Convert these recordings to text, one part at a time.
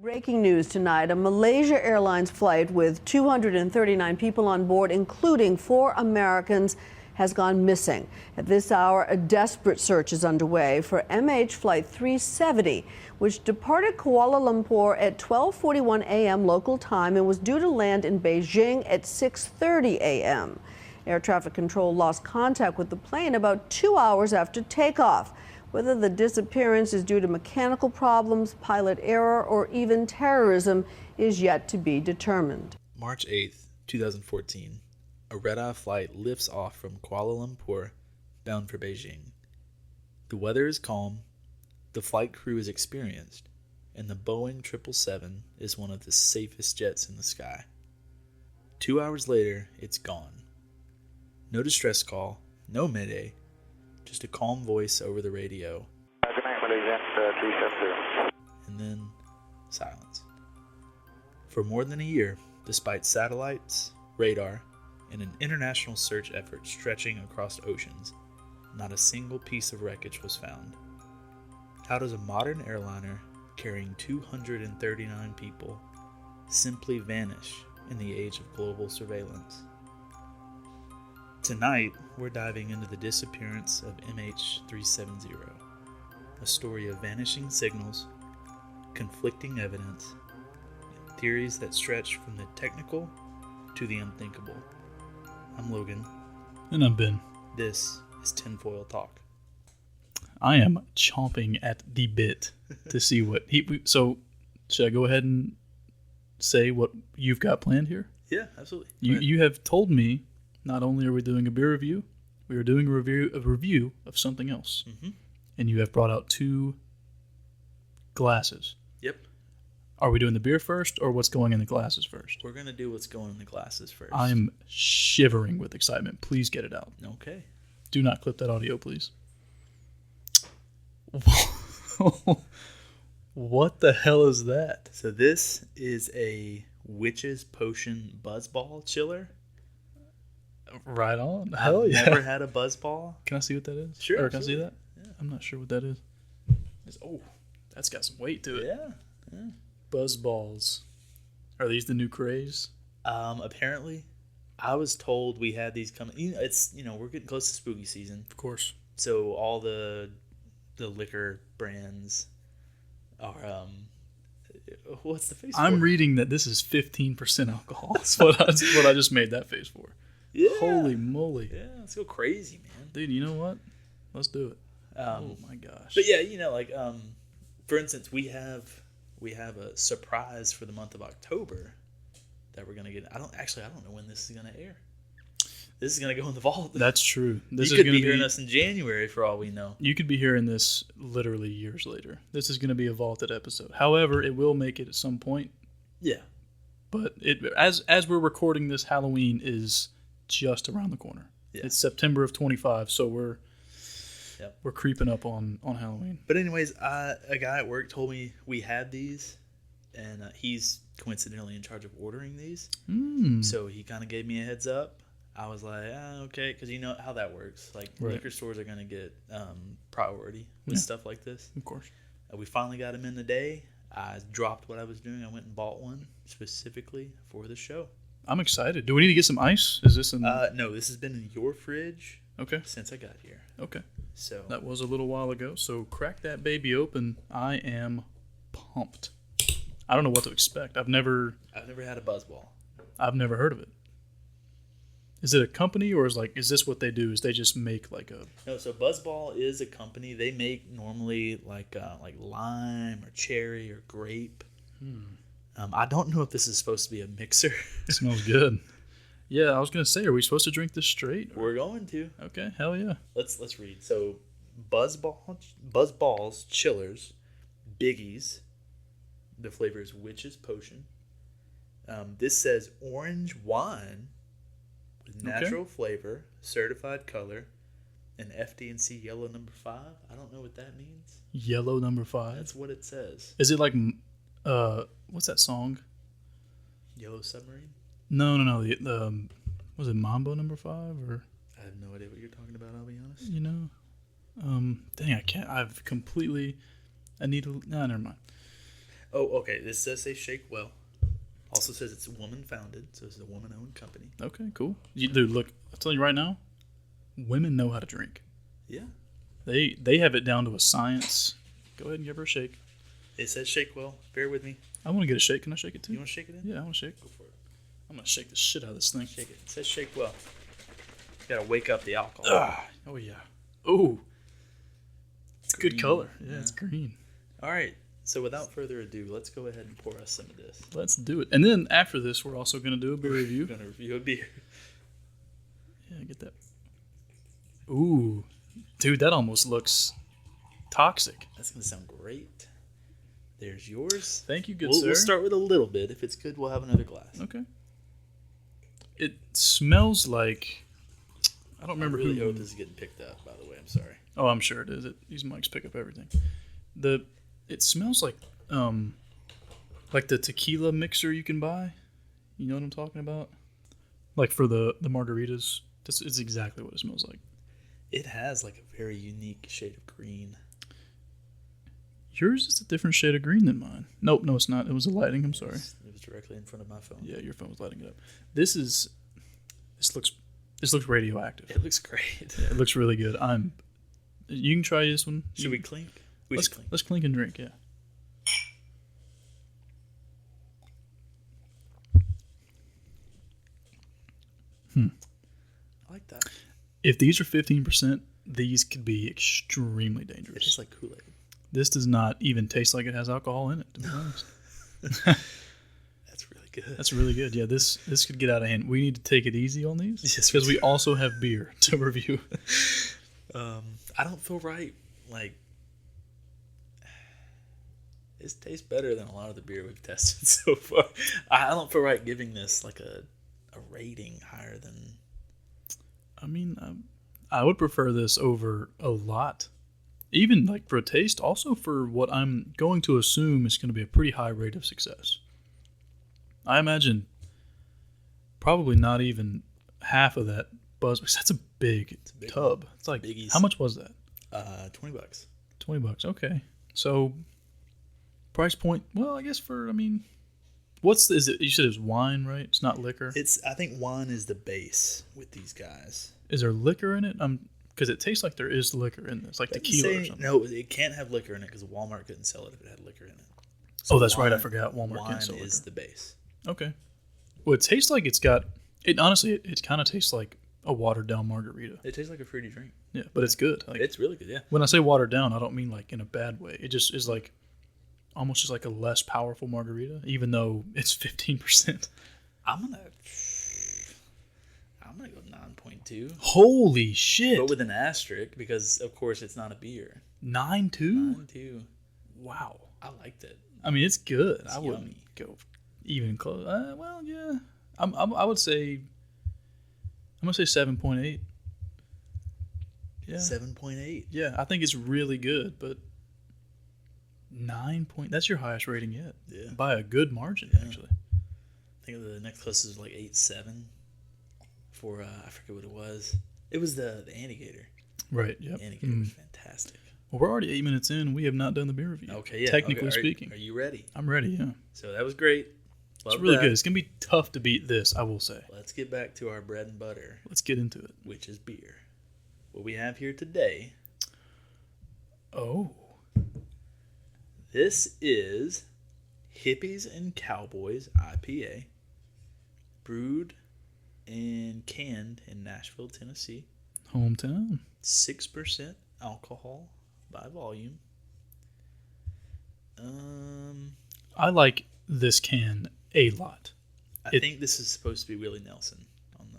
Breaking news tonight, a Malaysia Airlines flight with 239 people on board, including 4 Americans, has gone missing. At this hour, a desperate search is underway for MH Flight 370, which departed Kuala Lumpur at 12:41 a.m. local time and was due to land in Beijing at 6:30 a.m. Air traffic control lost contact with the plane about 2 hours after takeoff. Whether the disappearance is due to mechanical problems, pilot error, or even terrorism is yet to be determined. March 8th, 2014, a red-eye flight lifts off from Kuala Lumpur, bound for Beijing. The weather is calm, the flight crew is experienced, and the Boeing 777 is one of the safest jets in the sky. 2 hours later, it's gone. No distress call, no mayday, just a calm voice over the radio. Good night, Malaysia 370. And then silence. For more than a year, despite satellites, radar, and an international search effort stretching across oceans, not a single piece of wreckage was found. How does a modern airliner carrying 239 people simply vanish in the age of global surveillance? Tonight, we're diving into the disappearance of MH370, a story of vanishing signals, conflicting evidence, and theories that stretch from the technical to the unthinkable. I'm Logan. And I'm Ben. This is Tinfoil Talk. I am chomping at the bit to see what so should I go ahead and say what you've got planned here? Yeah, absolutely. You have told me not only are we doing a beer review, we are doing a review of something else. Mm-hmm. And you have brought out 2 glasses. Yep. Are we doing the beer first or what's going in the glasses first? We're going to do what's going in the glasses first. I'm shivering with excitement. Please get it out. Okay. Do not clip that audio, please. What the hell is that? So this is a Witch's Potion Buzzball chiller. Right on. Hell I've yeah. never had a buzzball. Can I see what that is? Sure. Or can I see absolutely. that? Yeah. I'm not sure what that is. Oh, that's got some weight to it. Yeah. Buzz balls. Are these the new craze? Apparently, I was told we had these coming. We're getting close to spooky season, Of course. so all the liquor brands are what's the face? I'm for? reading that this is 15% alcohol. That's what I just made that face for. Yeah. Holy moly. Yeah, let's go crazy, man. Dude, you know what? Let's do it. Oh my gosh. But yeah, for instance, we have a surprise for the month of October that we're gonna get. I don't know when this is gonna air. This is gonna go in the vault. That's true. This you is could gonna be hearing us in January for all we know. You could be hearing this literally years later. This is going to be a vaulted episode. However, it will make it at some point. Yeah. But as we're recording this, Halloween is just around the corner. Yeah. It's September of 25, so we're creeping up on Halloween. But anyways, a guy at work told me we had these, and he's coincidentally in charge of ordering these. So he kind of gave me a heads up. I was like, okay, because you know how that works. Like, right. Liquor stores are going to get priority with stuff like this. Of course. We finally got them in today. I dropped what I was doing. I went and bought one specifically for the show. I'm excited. Do we need to get some ice? Is this in... No, this has been in your fridge since I got here. Okay. So that was a little while ago. So crack that baby open. I am pumped. I don't know what to expect. I've never had a buzzball. I've never heard of it. Is it a company or is this what they do? Is they just make like a... No, so Buzzball is a company. They make normally like lime or cherry or grape. I don't know if this is supposed to be a mixer. It smells good. Yeah, I was going to say, are we supposed to drink this straight? We're going to. Okay, hell yeah. Let's read. So Buzzballs chillers, biggies. The flavor is Witch's Potion. This says orange wine with natural flavor, certified color, and FD&C yellow number 5. I don't know what that means. Yellow number 5? That's what it says. Is it like, what's that song? Yellow Submarine? No. Was it Mambo number 5 or? I have no idea what you're talking about, I'll be honest. You know? Dang, I can't. I've completely. I need to. No, never mind. Oh, okay. This says say shake well. Also says it's woman founded, so it's a woman owned company. Okay, cool. Dude, look, I'll tell you right now, women know how to drink. Yeah. They have it down to a science. Go ahead and give her a shake. It says shake well. Bear with me. I want to get a shake. Can I shake it too? You want to shake it in? Yeah, I want to shake. Go for it. I'm going to shake the shit out of this thing. Shake it. It says shake well. Gotta wake up the alcohol. Oh, yeah. Oh. It's good Green. color. Yeah, Yeah. it's green. All right. So without further ado, let's go ahead and pour us some of this. Let's do it. And then after this, we're also going to do a beer We're review. going to review a beer. Yeah, get that. Ooh. Dude, that almost looks toxic. That's going to sound great. There's yours. Thank you, good We'll sir. start with a little bit. If it's good, we'll have another glass. Okay. It smells like... I don't remember I really who... hope this is getting picked up, by the way. I'm sorry. Oh, I'm sure it is. These mics pick up everything. It smells like the tequila mixer you can buy. You know what I'm talking about? Like for the margaritas. This is exactly what it smells like. It has like a very unique shade of green. Yours is a different shade of green than mine. Nope, no, it's not. It was the lighting. I'm sorry. It was directly in front of my phone. Yeah, your phone was lighting it up. This looks radioactive. It looks great. Yeah, it looks really good. You can try this one. Should we clink? Let's clink and drink. Yeah. I like that. If these are 15%, these could be extremely It dangerous. tastes like Kool-Aid. This does not even taste like it has alcohol in it, to be honest. That's really good. That's really good. Yeah, this could get out of hand. We need to take it easy on these Yes, because we also have beer to review. I don't feel right. Like, this tastes better than a lot of the beer we've tested so far. I don't feel right giving this like a rating higher than... I mean, I would prefer this over a lot. Even like for a taste, also for what I'm going to assume is going to be a pretty high rate of success. I imagine probably not even half of that buzz, because that's a big tub. It's like, Biggies. how much was that? $20. $20. Okay. So price point, well, I guess is it? You said it's wine, right? It's not liquor. I think wine is the base with these guys. Is there liquor in it? Because it tastes like there is liquor in this, like tequila or something. No, it can't have liquor in it because Walmart couldn't sell it if it had liquor in it. So that's right. I forgot Walmart Wine can't sell is liquor. the base. Okay. Well, it tastes like it's got. It honestly, it kind of tastes like a watered down margarita. It tastes like a fruity drink. Yeah, but it's good. Like, It's really good, yeah. when I say watered down, I don't mean like in a bad way. It just is like almost just like a less powerful margarita, even though it's 15%. I'm gonna go 9.2. Holy shit! But with an asterisk because of course it's not a beer. 9.2. 9.2. Wow. I liked it. I mean, it's good. It's I wouldn't yummy. go even close. Well, yeah. I would say. I'm gonna say 7.8. Yeah. 7.8. Yeah, I think it's really good, but 9 point. That's your highest rating yet. Yeah. By a good margin, Yeah. actually. I think the next closest was like 8.7 for I forget what it was. It was the Antigator. Right. Yep. The Antigator was fantastic. Well, we're already 8 minutes in. We have not done the beer review. Okay, yeah. Technically okay. speaking, Are you ready? I'm ready. Yeah. So that was great. It's Love really that. good. It's gonna be tough to beat this, I will say. Let's get back to our bread and butter, Let's get into it. which is beer. What we have here today, Oh. this is Hippies and Cowboys IPA, brewed and canned in Nashville, Tennessee. Hometown. 6% alcohol by volume. I like this can a lot. I think this is supposed to be Willie Nelson on the.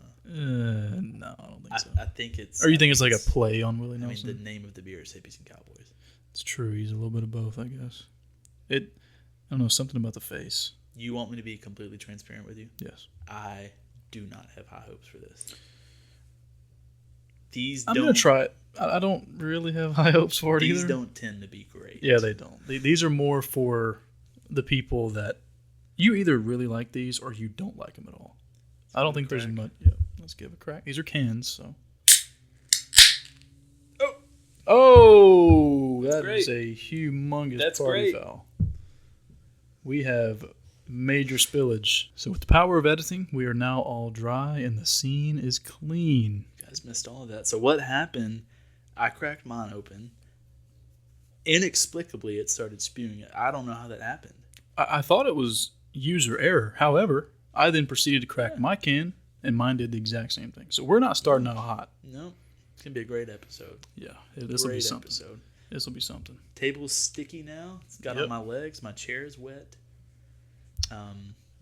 No, I don't think so. I think it's. Or you think it's like a play on Willie I mean, Nelson? the name of the beer is Hippies and Cowboys. It's true. He's a little bit of both, I guess. I don't know, something about the face. You want me to be completely transparent with you? Yes. I do not have high hopes for this. These I'm don't. going to try it. I don't really have high hopes for it These either. don't tend to be great. Yeah, they don't. These are more for the people that you either really like these or you don't like them at all. I don't think there's much. Yeah, let's give it a crack. These are cans, so. Oh, that great. is a humongous That's party great. foul. we have major spillage. So with the power of editing, we are now all dry and the scene is clean. You guys missed all of that. So what happened, I cracked mine open. Inexplicably, it started spewing it. I don't know how that happened. I thought it was user error. However, I then proceeded to crack my can, and mine did the exact same thing. So we're not starting out hot. No, it's going to be a great episode. Yeah, this will be something. Episode. This will be something. Table's sticky now. It's got on my legs. My chair is wet.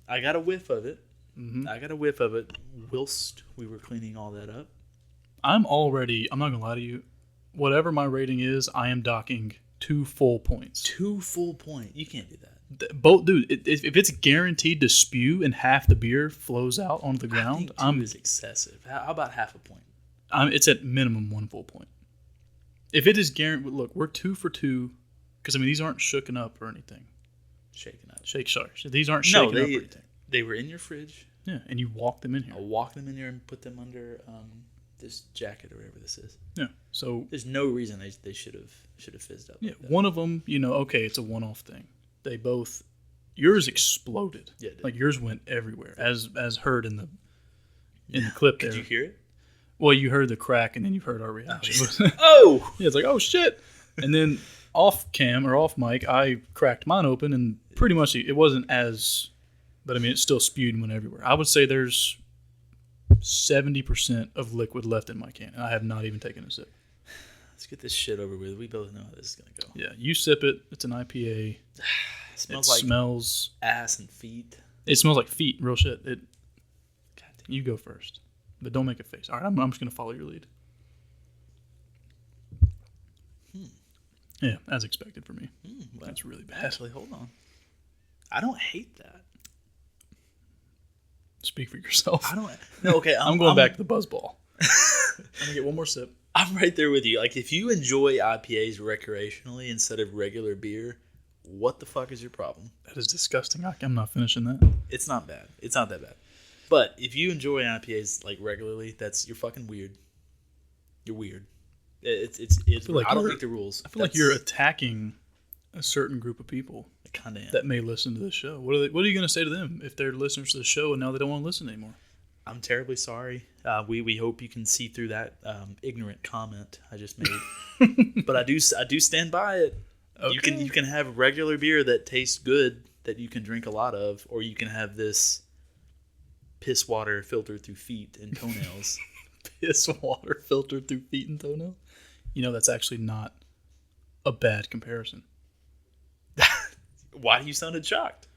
I got a whiff of it. Mm-hmm. I got a whiff of it whilst we were cleaning all that up. I'm not going to lie to you, whatever my rating is, I am docking 2 full points. 2 full points? You can't do that. Both, dude. If it's guaranteed to spew and half the beer flows out onto the ground, I think 2 is excessive. How about half a point? It's at minimum 1 full point. If it is guaranteed, look, we're 2 for 2, because I mean these aren't shooken up or anything. Shaken up. These aren't shaken up or anything. They were in your fridge. Yeah, and you walked them in here. I walked them in here and put them under this jacket or whatever this is. Yeah, so there's no reason they should have fizzed up. Yeah, like one of them, okay, it's a one-off thing. They both, yours exploded. Yeah, it did. Like yours went everywhere, as heard in the clip there. Did you hear it? Well, you heard the crack, and then you heard our reaction. Oh! Yeah, it's like, oh, shit. And then off cam, or off mic, I cracked mine open, and pretty much it wasn't as, but I mean, it still spewed and went everywhere. I would say there's 70% of liquid left in my can, and I have not even taken a sip. Let's get this shit over with. We both know how this is going to go. Yeah, you sip it. It's an IPA. Smells ass and feet. It smells like feet, real shit. You go first, but don't make a face. All right, I'm just going to follow your lead. Yeah, as expected for me. Well, that's really bad. Actually, hold on. I don't hate that. Speak for yourself. Okay, I'm going back to the buzzball. I'm going to get one more sip. I'm right there with you. Like, if you enjoy IPAs recreationally instead of regular beer, what the fuck is your problem? That is disgusting. I'm not finishing that. It's not bad. It's not that bad. But if you enjoy IPAs like regularly, you're fucking weird. You're weird. It's I don't make the rules. I feel like you're attacking a certain group of people that may listen to this show. What are you going to say to them if they're listeners to the show and now they don't want to listen anymore? I'm terribly sorry. We hope you can see through that ignorant comment I just made. But I do stand by it. Okay. You can have regular beer that tastes good that you can drink a lot of, or you can have this piss water filtered through feet and toenails. Piss water filtered through feet and toenails? That's actually not a bad comparison. Why you sounded shocked?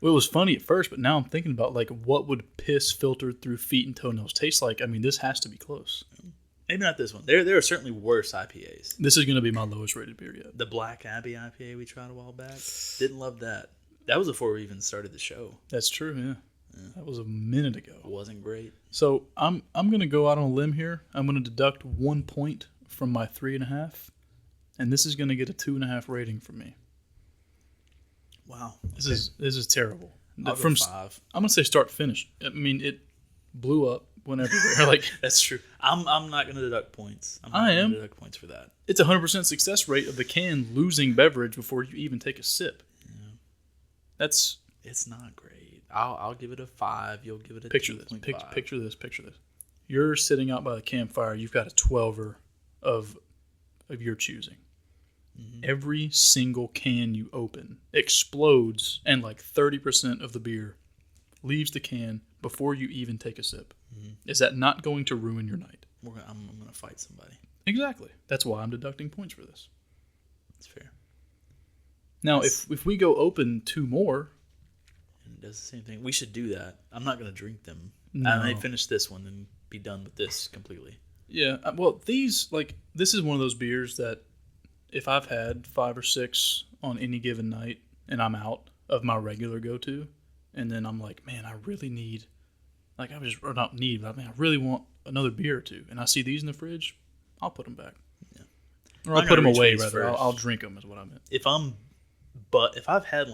Well, it was funny at first, but now I'm thinking about what would piss filtered through feet and toenails taste like. I mean, this has to be close. Maybe not this one. There are certainly worse IPAs. This is going to be my lowest rated beer yet. The Black Abbey IPA we tried a while back. Didn't love that. That was before we even started the show. That's true, yeah. That was a minute ago. It wasn't great. So I'm going to go out on a limb here. I'm going to deduct 1 point from my 3.5, and this is going to get a 2.5 rating from me. Wow, this is terrible. I'll go 5. I'm going to say start to finish. I mean, it blew up whenever. That's true. I'm not going to deduct points. I am going to deduct points for that. It's a 100% success rate of the can losing beverage before you even take a sip. Yeah. It's not great. I'll give it a 5. You'll give it a picture 2.5. Picture this. You're sitting out by the campfire. You've got a 12er of your choosing. Mm-hmm. Every single can you open explodes, and 30% of the beer leaves the can before you even take a sip. Mm-hmm. Is that not going to ruin your night? I'm going to fight somebody. Exactly. That's why I'm deducting points for this. That's fair. Now, if we go open 2 more, and it does the same thing. We should do that. I'm not going to drink them. No. I may finish this one and be done with this completely. Yeah. Well, these this is one of those beers that if I've had 5 or 6 on any given night and I'm out of my regular go-to, and then I'm like, man, I really need, I really want another beer or 2, and I see these in the fridge, I'll put them back. Yeah. Or I'll put them away, rather. I'll drink them is what I meant. If I've had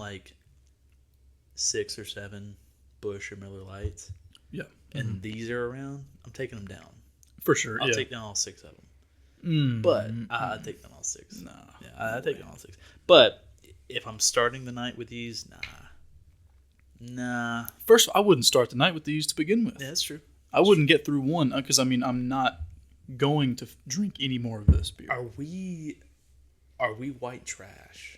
6 or 7 Busch or Miller Lights, yeah, and these are around, I'm taking them down. For sure, I'll take down all 6 of them. But I take down all 6. Nah. Yeah, I take down all 6. But if I'm starting the night with these, nah. Nah. First, I wouldn't start the night with these to begin with. Yeah, that's true. I wouldn't get through one because, I mean, I'm not going to drink any more of this beer. Are we white trash?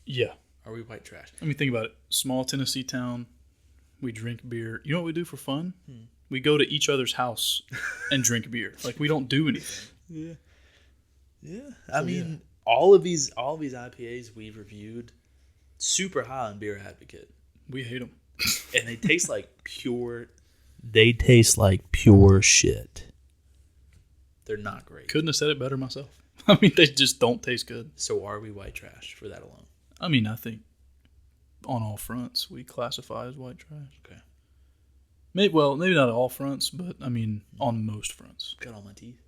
Yeah. Are we white trash? I mean, think about it. Small Tennessee town. We drink beer. You know what we do for fun? We go to each other's house and drink beer. Like, we don't do anything. Yeah. Yeah. I mean, all of these IPAs we've reviewed, super high on Beer Advocate. We hate them. And they taste like pure. They taste like pure shit. They're not great. Couldn't have said it better myself. I mean, they just don't taste good. So are we white trash for that alone? I mean, I think on all fronts we classify as white trash. Okay. Maybe not all fronts, but I mean on most fronts. Got all my teeth.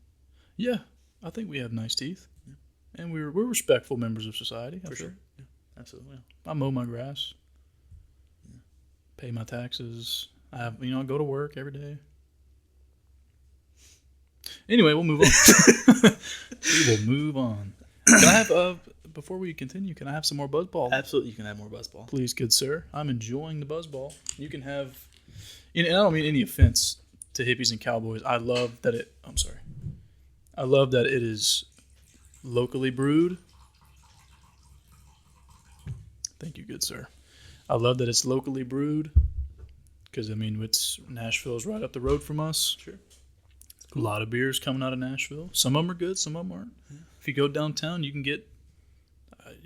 Yeah, I think we have nice teeth, and we're respectful members of society. For sure. Yeah, absolutely. I mow my grass, pay my taxes. I go to work every day. Anyway, we'll move on. We will move on. Can I have before we continue? Can I have some more Buzzball? Absolutely, you can have more Buzzball. Please, good sir. I'm enjoying the Buzzball. You can have. And I don't mean any offense to hippies and cowboys. I love that it. I'm sorry. I love that it is locally brewed. Thank you, good sir. I love that it's locally brewed because, I mean, Nashville's right up the road from us. Sure. A lot of beers coming out of Nashville. Some of them are good, some of them aren't. Yeah. If you go downtown, you can get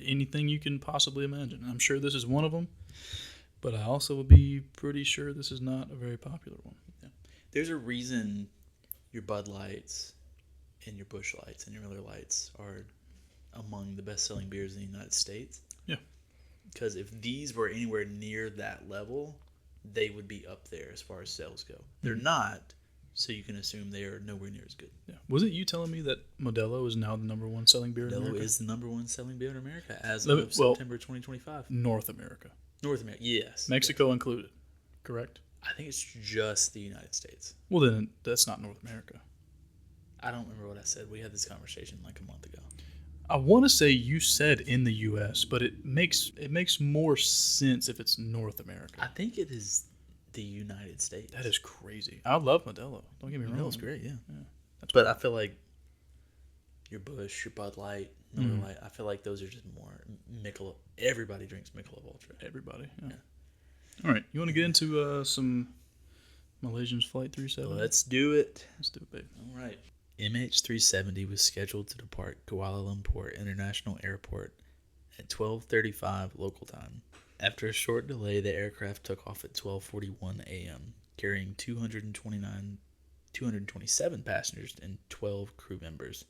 anything you can possibly imagine. I'm sure this is one of them, but I also would be pretty sure this is not a very popular one. Yeah. There's a reason your Bud Lights and your Busch Lights and your Miller Lights are among the best-selling beers in the United States. Yeah. Because if these were anywhere near that level, they would be up there as far as sales go. They're not, so you can assume they are nowhere near as good. Yeah. Was it you telling me that Modelo is now the number one selling beer in America? Modelo is the number one selling beer in America as of September 2025. North America. North America, yes. Mexico included, correct? I think it's just the United States. Well, then that's not North America. I don't remember what I said. We had this conversation like a month ago. I want to say you said in the U.S., but it makes more sense if it's North America. I think it is the United States. That is crazy. I love Modelo. Don't get me wrong. Modelo's great, yeah. But I feel like your Busch, your Bud Light, Miller Light, I feel like those are just more Michelob. Everybody drinks Michelob Ultra. Everybody, yeah. All right, you want to get into some Malaysian Flight 370? Let's do it. Let's do it, babe. All right. MH370 was scheduled to depart Kuala Lumpur International Airport at 12:35 local time. After a short delay, the aircraft took off at 12:41 a.m., carrying 227 passengers and 12 crew members.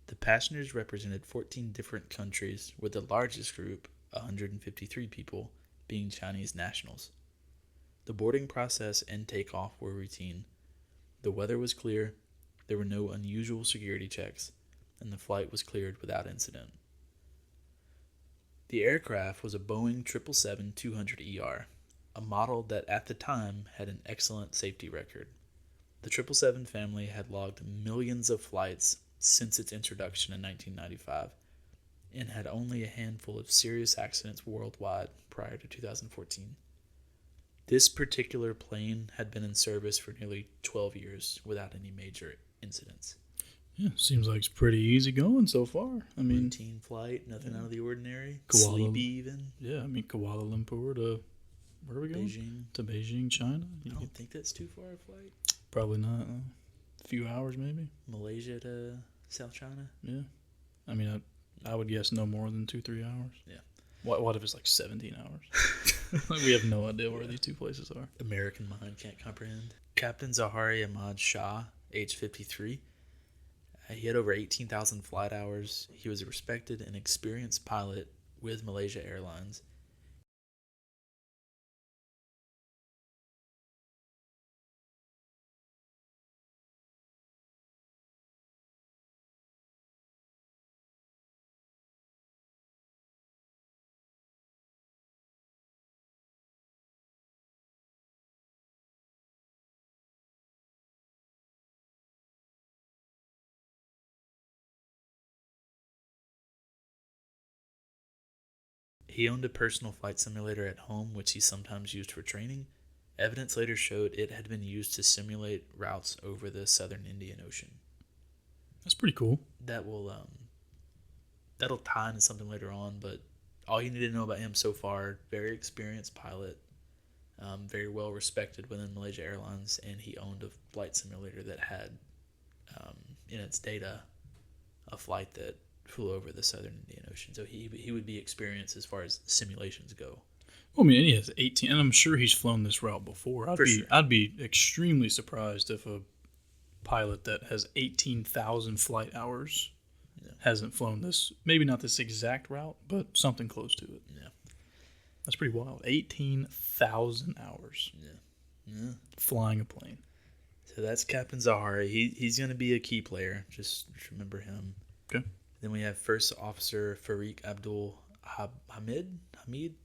The passengers represented 14 different countries, with the largest group, 153 people, being Chinese nationals. The boarding process and takeoff were routine. The weather was clear, there were no unusual security checks, and the flight was cleared without incident. The aircraft was a Boeing 777-200ER, a model that at the time had an excellent safety record. The 777 family had logged millions of flights since its introduction in 1995 and had only a handful of serious accidents worldwide prior to 2014. This particular plane had been in service for nearly 12 years without any major incidents. Yeah, seems like it's pretty easy going so far. I mean, routine flight, nothing out of the ordinary. Sleepy even. Yeah, I mean Kuala Lumpur to where are we going? Beijing. To Beijing, China. I don't think that's too far a flight. Probably not. A few hours maybe. Malaysia to South China. Yeah, I mean I would guess no more than 2-3 hours. Yeah. What if it's like 17 hours? Like we have no idea where these two places are. American mind can't comprehend. Captain Zahari Ahmad Shah, age 53. He had over 18,000 flight hours. He was a respected and experienced pilot with Malaysia Airlines. He owned a personal flight simulator at home, which he sometimes used for training. Evidence later showed it had been used to simulate routes over the southern Indian Ocean. That's pretty cool. That will that'll tie into something later on, but all you need to know about him so far: very experienced pilot, very well respected within Malaysia Airlines, and he owned a flight simulator that had in its data a flight that flew over the southern Indian Ocean. So he would be experienced as far as simulations go. Well, I mean, he has 18, and I'm sure he's flown this route before. Sure. I'd be extremely surprised if a pilot that has 18,000 flight hours hasn't flown this. Maybe not this exact route, but something close to it. Yeah, that's pretty wild. 18,000 hours. Yeah, flying a plane. So that's Captain Zahari. He's going to be a key player. Just remember him. Okay. Then we have First Officer Farik Abdul Hamid.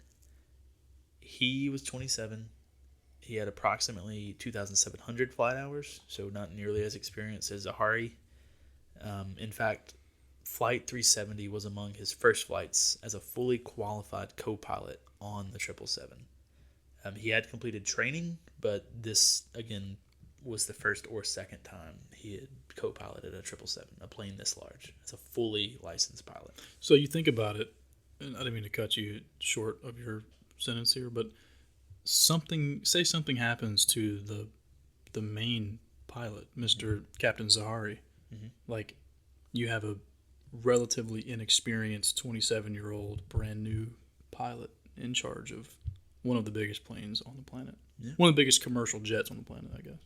He was 27. He had approximately 2,700 flight hours, so not nearly as experienced as Zahari. In fact, Flight 370 was among his first flights as a fully qualified co-pilot on the 777. He had completed training, but this, again, was the first or second time he had co-piloted a 777, a plane this large, as a fully licensed pilot. So you think about it, and I didn't mean to cut you short of your sentence here, but something happens to the main pilot, Mr. Captain Zahari. Mm-hmm. Like, you have a relatively inexperienced 27-year-old brand new pilot in charge of one of the biggest planes on the planet. Yeah. One of the biggest commercial jets on the planet, I guess.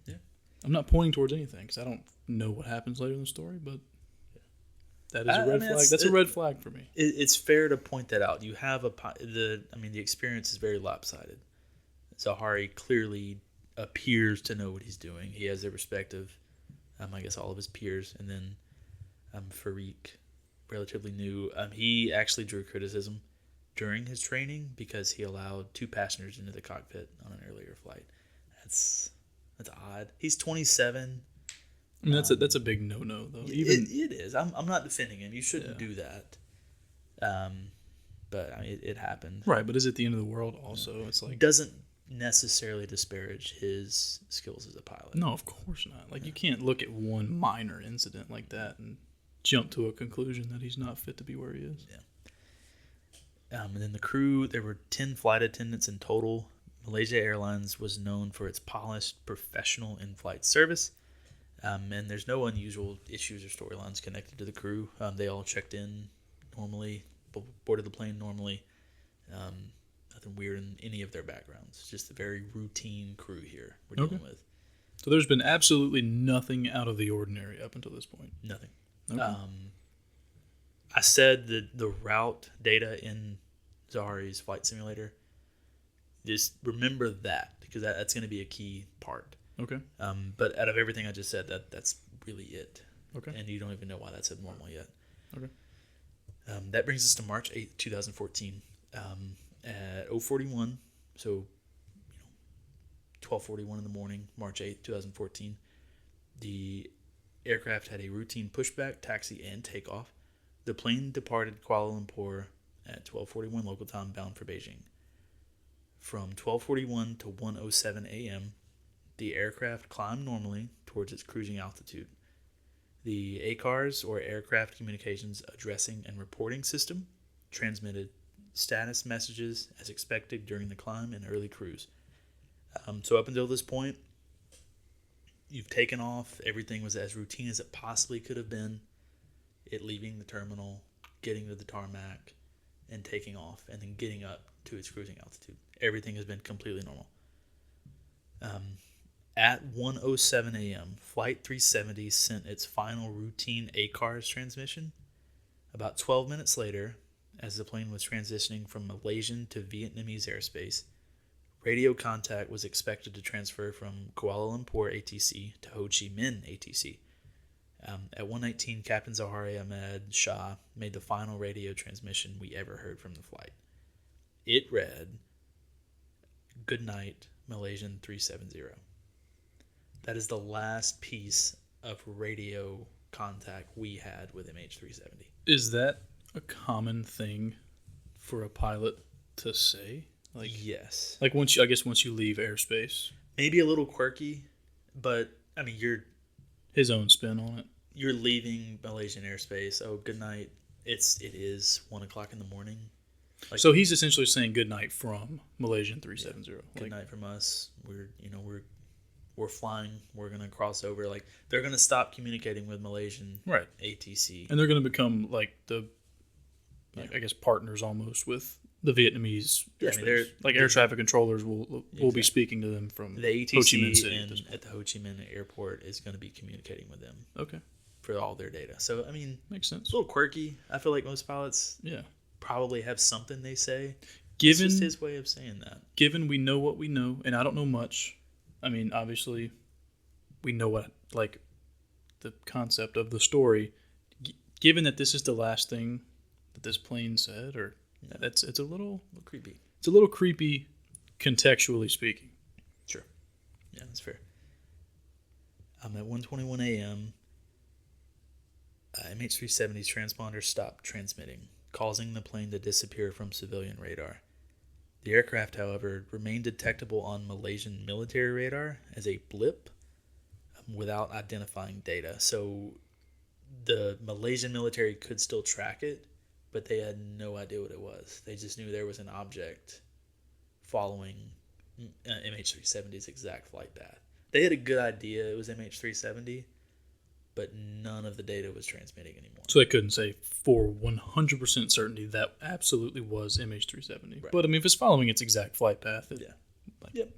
Yeah. I'm not pointing towards anything because I don't know what happens later in the story, but that is a red flag. That's a red flag for me. It's fair to point that out. You have the experience is very lopsided. Zahari clearly appears to know what he's doing. He has the respect of, I guess, all of his peers. And then Farik, relatively new. He actually drew criticism during his training because he allowed 2 passengers into the cockpit on an earlier flight. That's odd. He's 27. I mean, that's a big no-no, though. It is. I'm not defending him. You shouldn't do that. But it happened. Right, but is it the end of the world also? It's like... It doesn't necessarily disparage his skills as a pilot. No, of course not. Like, you can't look at one minor incident like that and jump to a conclusion that he's not fit to be where he is. Yeah. And then the crew, there were 10 flight attendants in total. Malaysia Airlines was known for its polished, professional in-flight service. And there's no unusual issues or storylines connected to the crew. They all checked in normally, boarded the plane normally. Nothing weird in any of their backgrounds. Just a very routine crew here we're dealing with. So there's been absolutely nothing out of the ordinary up until this point? Nothing. Okay. I said that the route data in Zahari's flight simulator, just remember that because that's going to be a key part. Okay. But out of everything I just said, that's really it. Okay. And you don't even know why that's abnormal yet. Okay. That brings us to March 8th, 2014. At 041, so 12:41 in the morning, March 8th, 2014, the aircraft had a routine pushback, taxi, and takeoff. The plane departed Kuala Lumpur at 12:41 local time, bound for Beijing. From 12:41 to 1:07 a.m., the aircraft climbed normally towards its cruising altitude. The ACARS, or Aircraft Communications Addressing and Reporting System, transmitted status messages as expected during the climb and early cruise. So up until this point, you've taken off. Everything was as routine as it possibly could have been. It leaving the terminal, getting to the tarmac, and taking off, and then getting up to its cruising altitude. Everything has been completely normal. At 1:07 a.m., Flight 370 sent its final routine ACARS transmission. About 12 minutes later, as the plane was transitioning from Malaysian to Vietnamese airspace, radio contact was expected to transfer from Kuala Lumpur ATC to Ho Chi Minh ATC. At 1:19, Captain Zahari Ahmed Shah made the final radio transmission we ever heard from the flight. It read, "Good night, Malaysian 370. That is the last piece of radio contact we had with MH370. Is that a common thing for a pilot to say? Yes. Like once you leave airspace, Maybe a little quirky, but I mean, his own spin on it. you're leaving Malaysian airspace. Oh, good night. It is 1:00 in the morning. So he's essentially saying good night from Malaysian 370. Good night from us. We're flying. We're gonna cross over. Like they're gonna stop communicating with Malaysian Right. ATC. And they're going to become like I guess partners almost with the Vietnamese Yeah, I airspace. mean, like air traffic controllers will be speaking to them from The Ho Chi Minh ATC City. at this point. at the Ho Chi Minh airport is going to be communicating with them Okay, for all their data. So I mean, makes sense. it's a little quirky. I feel like most pilots Yeah. probably have something they say. It's Given just his way of saying that. given we know what we know, and I don't know much. I mean, obviously, we know what like the concept of the story. Given that this is the last thing that this plane said, or it's a little Creepy. It's a little creepy, contextually speaking. Sure. Yeah, that's fair. At 1:21 a.m., MH370's transponder stopped transmitting, causing the plane to disappear from civilian radar. The aircraft, however, remained detectable on Malaysian military radar as a blip without identifying data. So the Malaysian military could still track it, but they had no idea what it was. They just knew there was an object following MH370's exact flight path. They had a good idea it was MH370, but none of the data was transmitting anymore. So they couldn't say for 100% certainty that absolutely was MH370. Right. But I mean, if it's following its exact flight path, Yep.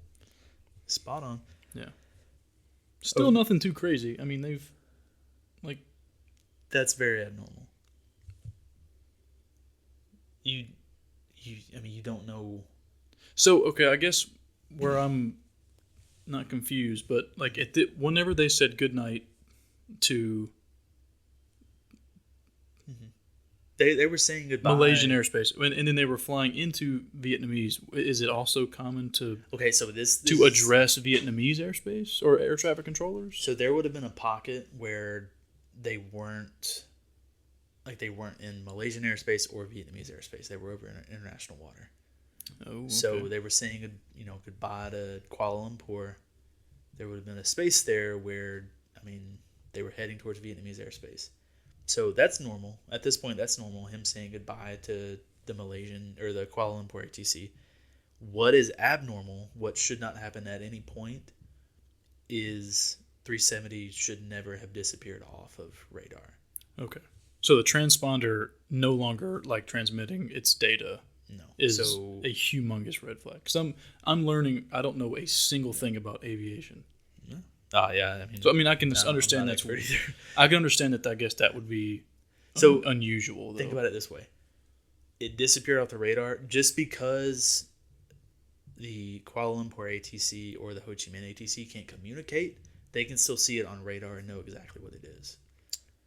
Spot on. yeah. Still nothing too crazy. I mean, they've That's very abnormal. You don't know. So okay, I guess where I'm not confused, but like whenever they said goodnight to They were saying goodbye. Malaysian airspace, and then they were flying into Vietnamese. Is it also common to Okay, so this address Vietnamese airspace or air traffic controllers? So there would have been a pocket where they weren't in Malaysian airspace or Vietnamese airspace. They were over in international water. Oh, okay. So they were saying goodbye to Kuala Lumpur. There would have been a space there where they were heading towards Vietnamese airspace. So that's normal. At this point, that's normal, him saying goodbye to the Malaysian or the Kuala Lumpur ATC. What is abnormal, what should not happen at any point, is 370 should never have disappeared off of radar. Okay. So the transponder no longer transmitting its data No. is So a humongous red flag. Because I'm learning, I don't know a single thing about aviation. yeah, So I can understand I'm not that's expert either. I can understand that. I guess that would be So unusual. Though. Think about it this way: it disappeared off the radar just because the Kuala Lumpur ATC or the Ho Chi Minh ATC can't communicate. They can still see it on radar and know exactly what it is.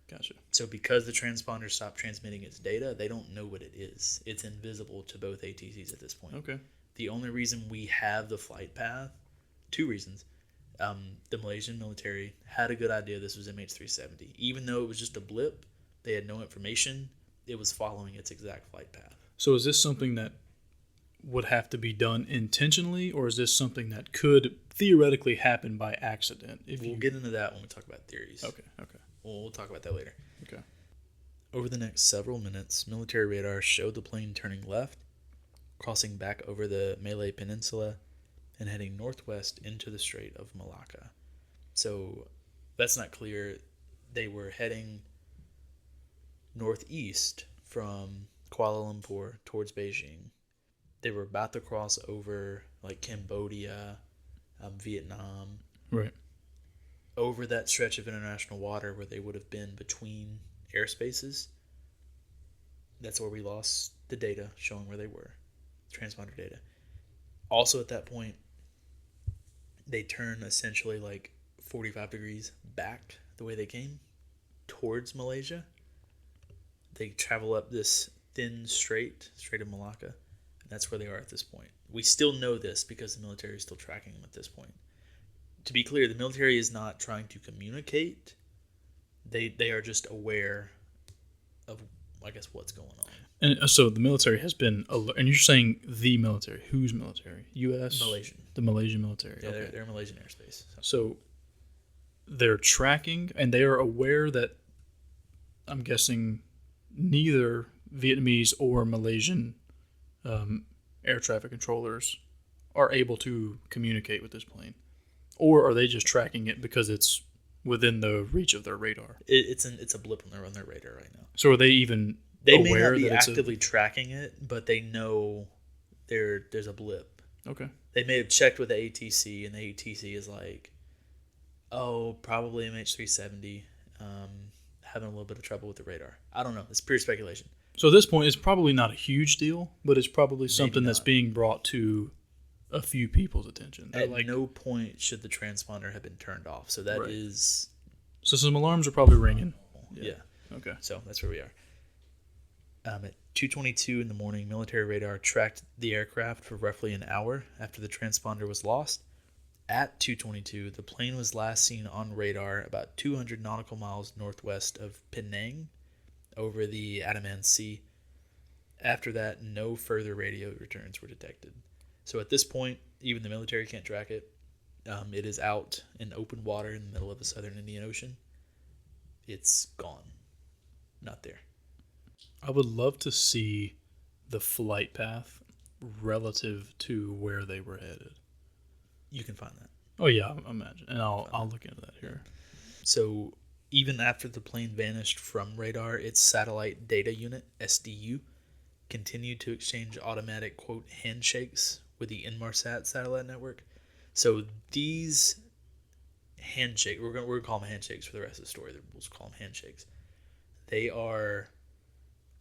Gotcha. So because the transponder stopped transmitting its data, they don't know what it is. It's invisible to both ATCs at this point. Okay. The only reason we have the flight path, two reasons. The Malaysian military had a good idea this was MH370. Even though it was just a blip, they had no information. It was following its exact flight path. So is this something that would have to be done intentionally, or is this something that could theoretically happen by accident? We'll get into that when we talk about theories. Okay. We'll talk about that later. Okay. Over the next several minutes, military radar showed the plane turning left, crossing back over the Malay Peninsula, and heading northwest into the Strait of Malacca. So that's not clear. They were heading northeast from Kuala Lumpur towards Beijing. They were about to cross over Cambodia, Vietnam, Right. over that stretch of international water where they would have been between airspaces. That's where we lost the data showing where they were, transponder data. Also at that point, they turn essentially 45 degrees back the way they came towards Malaysia. They travel up this thin Strait of Malacca, and that's where they are at this point. We still know this because the military is still tracking them at this point. To be clear, the military is not trying to communicate. They are just aware of I guess, what's going on. And so the military has been alert. And you're saying the military. Whose military? U.S.? Malaysian. The Malaysian military. Yeah, Okay. they're Malaysian airspace. So they're tracking, and they are aware that, I'm guessing, neither Vietnamese or Malaysian air traffic controllers are able to communicate with this plane. Or are they just tracking it because it's within the reach of their radar? It's a blip on their radar right now. So are they even They may aware not be that it's actively tracking it, but they know there's a blip. Okay. They may have checked with the ATC, and the ATC is like, oh, probably MH370, having a little bit of trouble with the radar. I don't know. It's pure speculation. So at this point, it's probably not a huge deal, but it's probably something that's not. being brought to a few people's attention. They're At no point should the transponder have been turned off. So that Right. is... So some alarms are probably ringing. Yeah. Okay. So that's where we are. At 2:22 in the morning, military radar tracked the aircraft for roughly an hour after the transponder was lost. At 2:22, the plane was last seen on radar about 200 nautical miles northwest of Penang over the Andaman Sea. After that, no further radio returns were detected. So at this point, even the military can't track it. It is out in open water in the middle of the southern Indian Ocean. It's gone. Not there. I would love to see the flight path relative to where they were headed. You can find that. Oh yeah, I imagine, and I'll look into that here. So even after the plane vanished from radar, its satellite data unit, SDU, continued to exchange automatic, quote, handshakes with the Inmarsat satellite network. So these handshakes, we're gonna call them handshakes for the rest of the story. We'll just call them handshakes. They are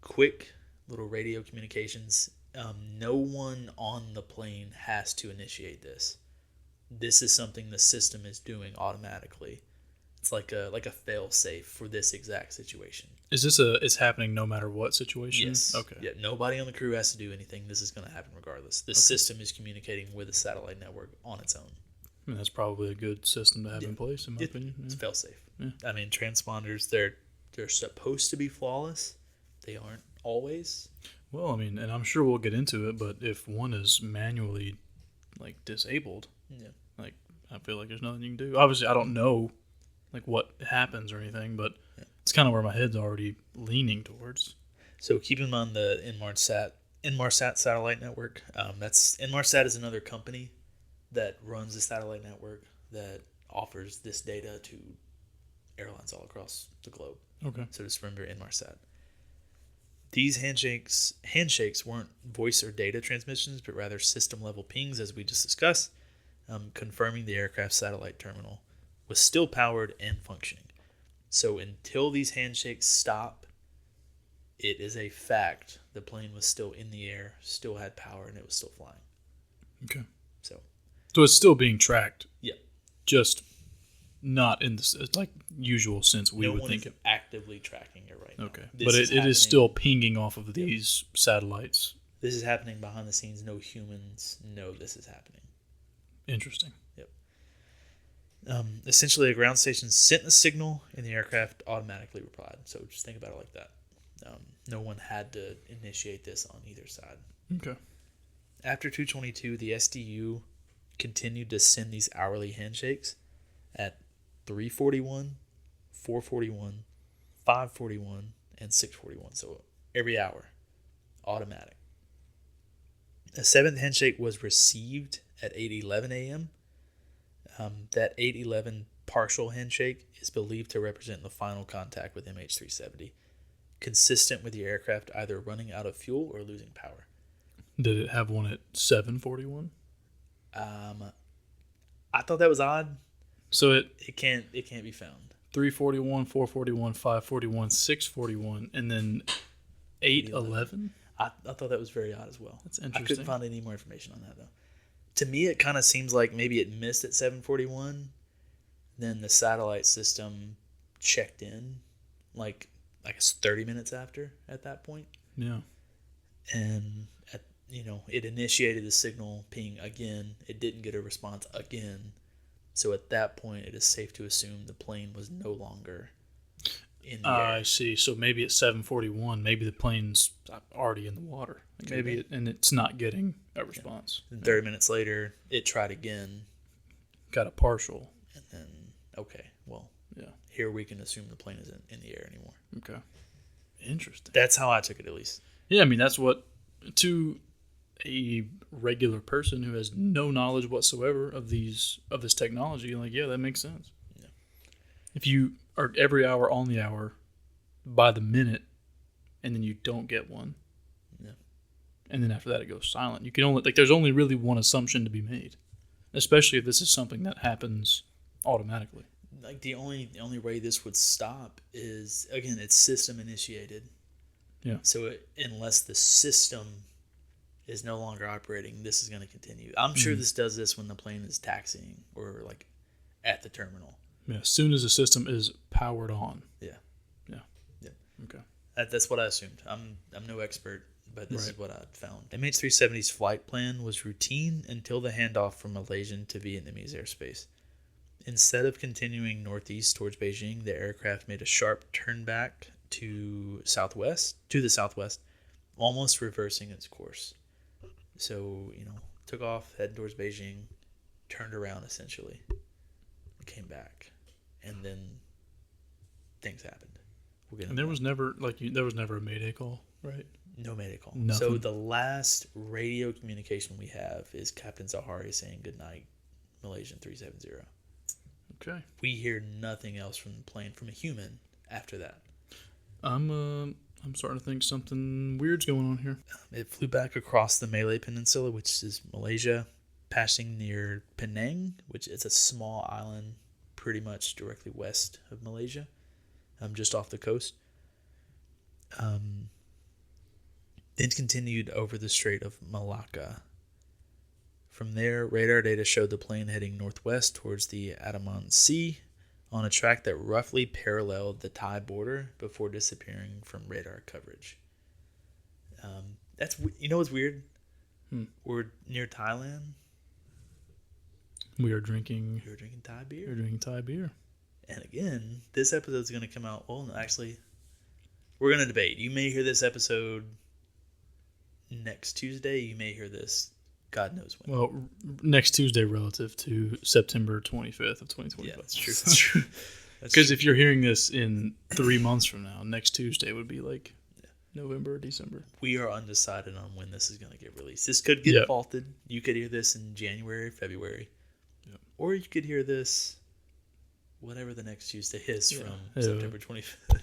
quick little radio communications. No one on the plane has to initiate this. This is something the system is doing automatically. It's like a fail safe for this exact situation. Is this it's happening no matter what situation? Yes. Okay. Yeah. Nobody on the crew has to do anything. This is going to happen regardless. The system is communicating with the satellite network on its own. I mean, that's probably a good system to have in place, in my opinion. It's Yeah. fail safe. Yeah. I mean, transponders, they're supposed to be flawless. They aren't always. Well, I mean, and I'm sure we'll get into it, but if one is manually like disabled, Yeah. like I feel like there's nothing you can do. Obviously, I don't know like what happens or anything, but it's kind of where my head's already leaning towards. So keep in mind the Inmarsat satellite network. Inmarsat is another company that runs the satellite network that offers this data to airlines all across the globe. Okay. So just remember Inmarsat. These handshakes weren't voice or data transmissions, but rather system level pings, as we just discussed, confirming the aircraft satellite terminal was still powered and functioning. So until these handshakes stop, it is a fact the plane was still in the air, still had power, and it was still flying. Okay. So it's still being tracked. yeah, Just not in the like usual sense we no would one think is it. actively tracking it right now. Okay. This But it happening- is still pinging off of these satellites. This is happening behind the scenes. No humans know this is happening. Interesting. Essentially, a ground station sent a signal, and the aircraft automatically replied. So just think about it like that. No one had to initiate this on either side. Okay. After 2:22, the SDU continued to send these hourly handshakes at 3:41, 4:41, 5:41, and 6:41. So every hour, automatic. A seventh handshake was received at 8:11 a.m. That 8:11 partial handshake is believed to represent the final contact with MH370, consistent with the aircraft either running out of fuel or losing power. Did it have one at 7:41? I thought that was odd. So It can't be found. 3:41, 4:41, 5:41, 6:41, and then 8:11. I thought that was very odd as well. That's I interesting. couldn't find any more information on that though. To me, it kind of seems like maybe it missed at 7:41. Then the satellite system checked in, like I guess 30 minutes after at that point, Yeah. and it initiated the signal ping again. It didn't get a response again, so at that point, it is safe to assume the plane was no longer in the air. I see. So maybe at 7:41, maybe the plane's already in the water. Like maybe and it's not getting a response. And 30 minutes later, it tried again. Got a partial. And then, okay, well, Yeah. here we can assume the plane isn't in the air anymore. Okay. Interesting. That's how I took it, at least. Yeah, I mean, that's what, to a regular person who has no knowledge whatsoever of this technology, like, yeah, that makes sense. Yeah. If you are every hour on the hour by the minute, and then you don't get one, Yeah. and then after that it goes silent, you can only, like, there's only really one assumption to be made, especially if this is something that happens automatically. Like, the only way this would stop is, again, it's system initiated. Yeah. So unless the system is no longer operating, this is going to continue. I'm sure this does this when the plane is taxiing or, like, at the terminal. Yeah, as soon as the system is powered on. Yeah. Yeah. Yeah. Okay. That's what I assumed. I'm no expert, but this Right. is what I found. MH370's flight plan was routine until the handoff from Malaysian to Vietnamese airspace. Instead of continuing northeast towards Beijing, the aircraft made a sharp turn back to the southwest, almost reversing its course. So, took off, heading towards Beijing, turned around essentially, came back, and then things happened. And there was never a mayday call, right? No mayday call. Nothing. So the last radio communication we have is Captain Zahari saying goodnight, Malaysian 370. Okay. We hear nothing else from the plane, from a human, after that. I'm starting to think something weird's going on here. It flew back across the Malay Peninsula, which is Malaysia, passing near Penang, which is a small island pretty much directly west of Malaysia, just off the coast. Then continued over the Strait of Malacca. From there, radar data showed the plane heading northwest towards the Andaman Sea on a track that roughly paralleled the Thai border before disappearing from radar coverage. What's weird? We're near Thailand. We were drinking Thai beer. We're drinking Thai beer. And again, this episode's going to come out. Well, actually, we're going to debate. You may hear this episode next Tuesday. You may hear this God knows when. Well, next Tuesday relative to September 25th of 2025. Yeah, that's true. That's true. Because if you're hearing this in 3 months from now, next Tuesday would be like November or December. We are undecided on when this is going to get released. This could get faulted. You could hear this in January, February. Yep. Or you could hear this whatever the next Tuesday is from September 25th.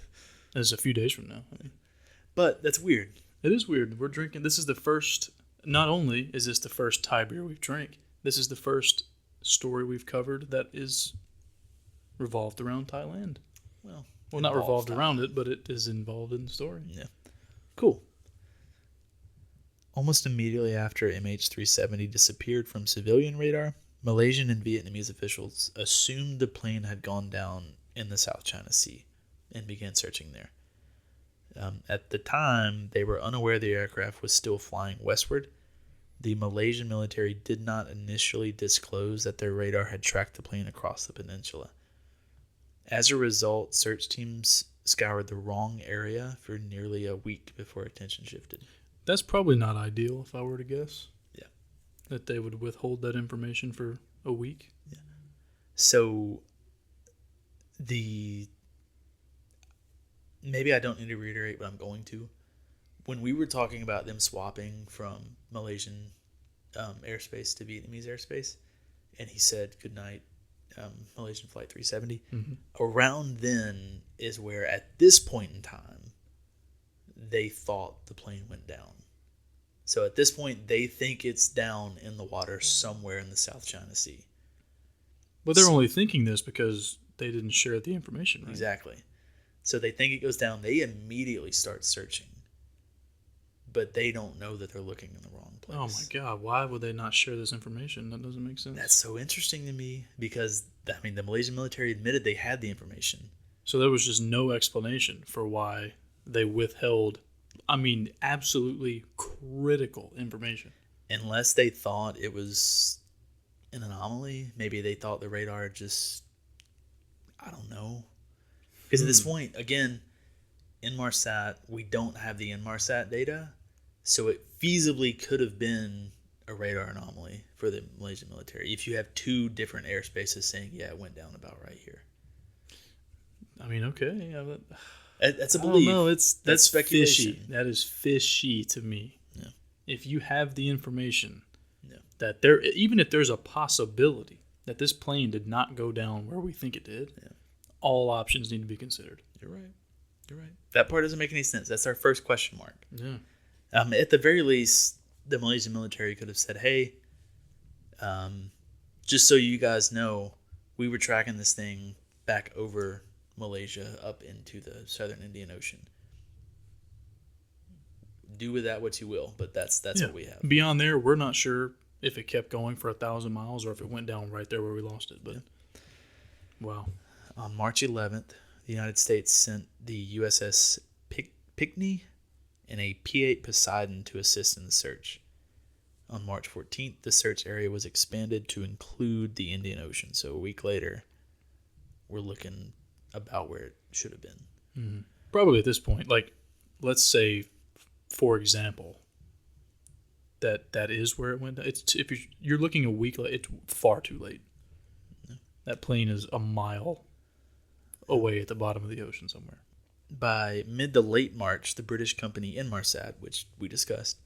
That's a few days from now. But that's weird. It is weird. We're drinking. This is the first. Not only is this the first Thai beer we've drank, this is the first story we've covered that is revolved around Thailand. Well, not revolved around it, but it is involved in the story. Yeah. Cool. Almost immediately after MH370 disappeared from civilian radar, Malaysian and Vietnamese officials assumed the plane had gone down in the South China Sea and began searching there. At the time, they were unaware the aircraft was still flying westward. The Malaysian military did not initially disclose that their radar had tracked the plane across the peninsula. As a result, search teams scoured the wrong area for nearly a week before attention shifted. That's probably not ideal, if I were to guess. Yeah. That they would withhold that information for a week. Yeah. So, maybe I don't need to reiterate, but I'm going to. When we were talking about them swapping from Malaysian airspace to Vietnamese airspace, and he said, goodnight, Malaysian Flight 370, around then is where, at this point in time, they thought the plane went down. So at this point, they think it's down in the water somewhere in the South China Sea. But they're only thinking this because they didn't share the information, right? Exactly. So they think it goes down. They immediately start searching. But they don't know that they're looking in the wrong place. Oh my God. Why would they not share this information? That doesn't make sense. That's so interesting to me because, the Malaysian military admitted they had the information. So there was just no explanation for why they withheld, absolutely critical information. Unless they thought it was an anomaly. Maybe they thought the radar just, I don't know. Because at this point, again, Inmarsat, we don't have the Inmarsat data, so it feasibly could have been a radar anomaly for the Malaysian military. If you have two different airspaces saying, yeah, it went down about right here. I mean, okay. Yeah, but That's a I don't belief. know. That's speculation. fishy. That is fishy to me. Yeah. If you have the information Yeah. that there, even if there's a possibility that this plane did not go down where we think it did, all options need to be considered. You're right. That part doesn't make any sense. That's our first question mark. Yeah. At the very least, the Malaysian military could have said, hey, just so you guys know, we were tracking this thing back over Malaysia up into the southern Indian Ocean. Do with that what you will, but that's what we have. Beyond there, we're not sure if it kept going for 1,000 miles or if it went down right there where we lost it. But wow. On March 11th, the United States sent the USS Pinckney and a P-8 Poseidon to assist in the search. On March 14th, the search area was expanded to include the Indian Ocean. So a week later, we're looking about where it should have been. Mm-hmm. Probably at this point, like, let's say, for example, that is where it went. It's if you're looking a week late, it's far too late. Yeah. That plane is a mile away at the bottom of the ocean somewhere. By mid to late March, the British company Inmarsat, which we discussed,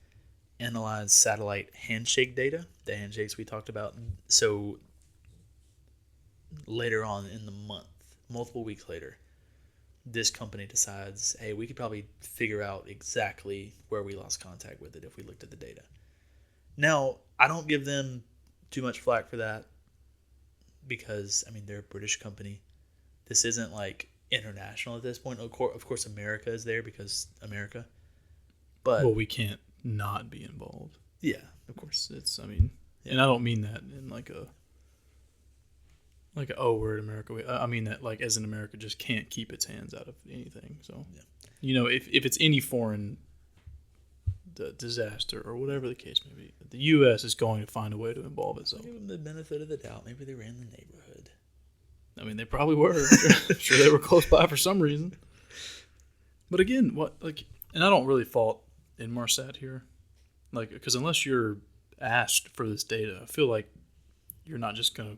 analyzed satellite handshake data, the handshakes we talked about. So later on in the month, multiple weeks later, this company decides, hey, we could probably figure out exactly where we lost contact with it if we looked at the data. Now, I don't give them too much flack for that because, I mean, they're a British company. This isn't like international at this point. Of course, America is there because America. But well, we can't not be involved. Yeah, of course. It's, I mean, and I don't mean that in like a oh, we're in America. I mean that like as in America just can't keep its hands out of anything. So, you know, if it's any foreign disaster or whatever the case may be, the U.S. is going to find a way to involve itself. Give them the benefit of the doubt. Maybe they were in the neighborhood. I mean, they probably were. I'm sure they were close by for some reason. But again, and I don't really fault Inmarsat here, like, because unless you're asked for this data, I feel like you're not just gonna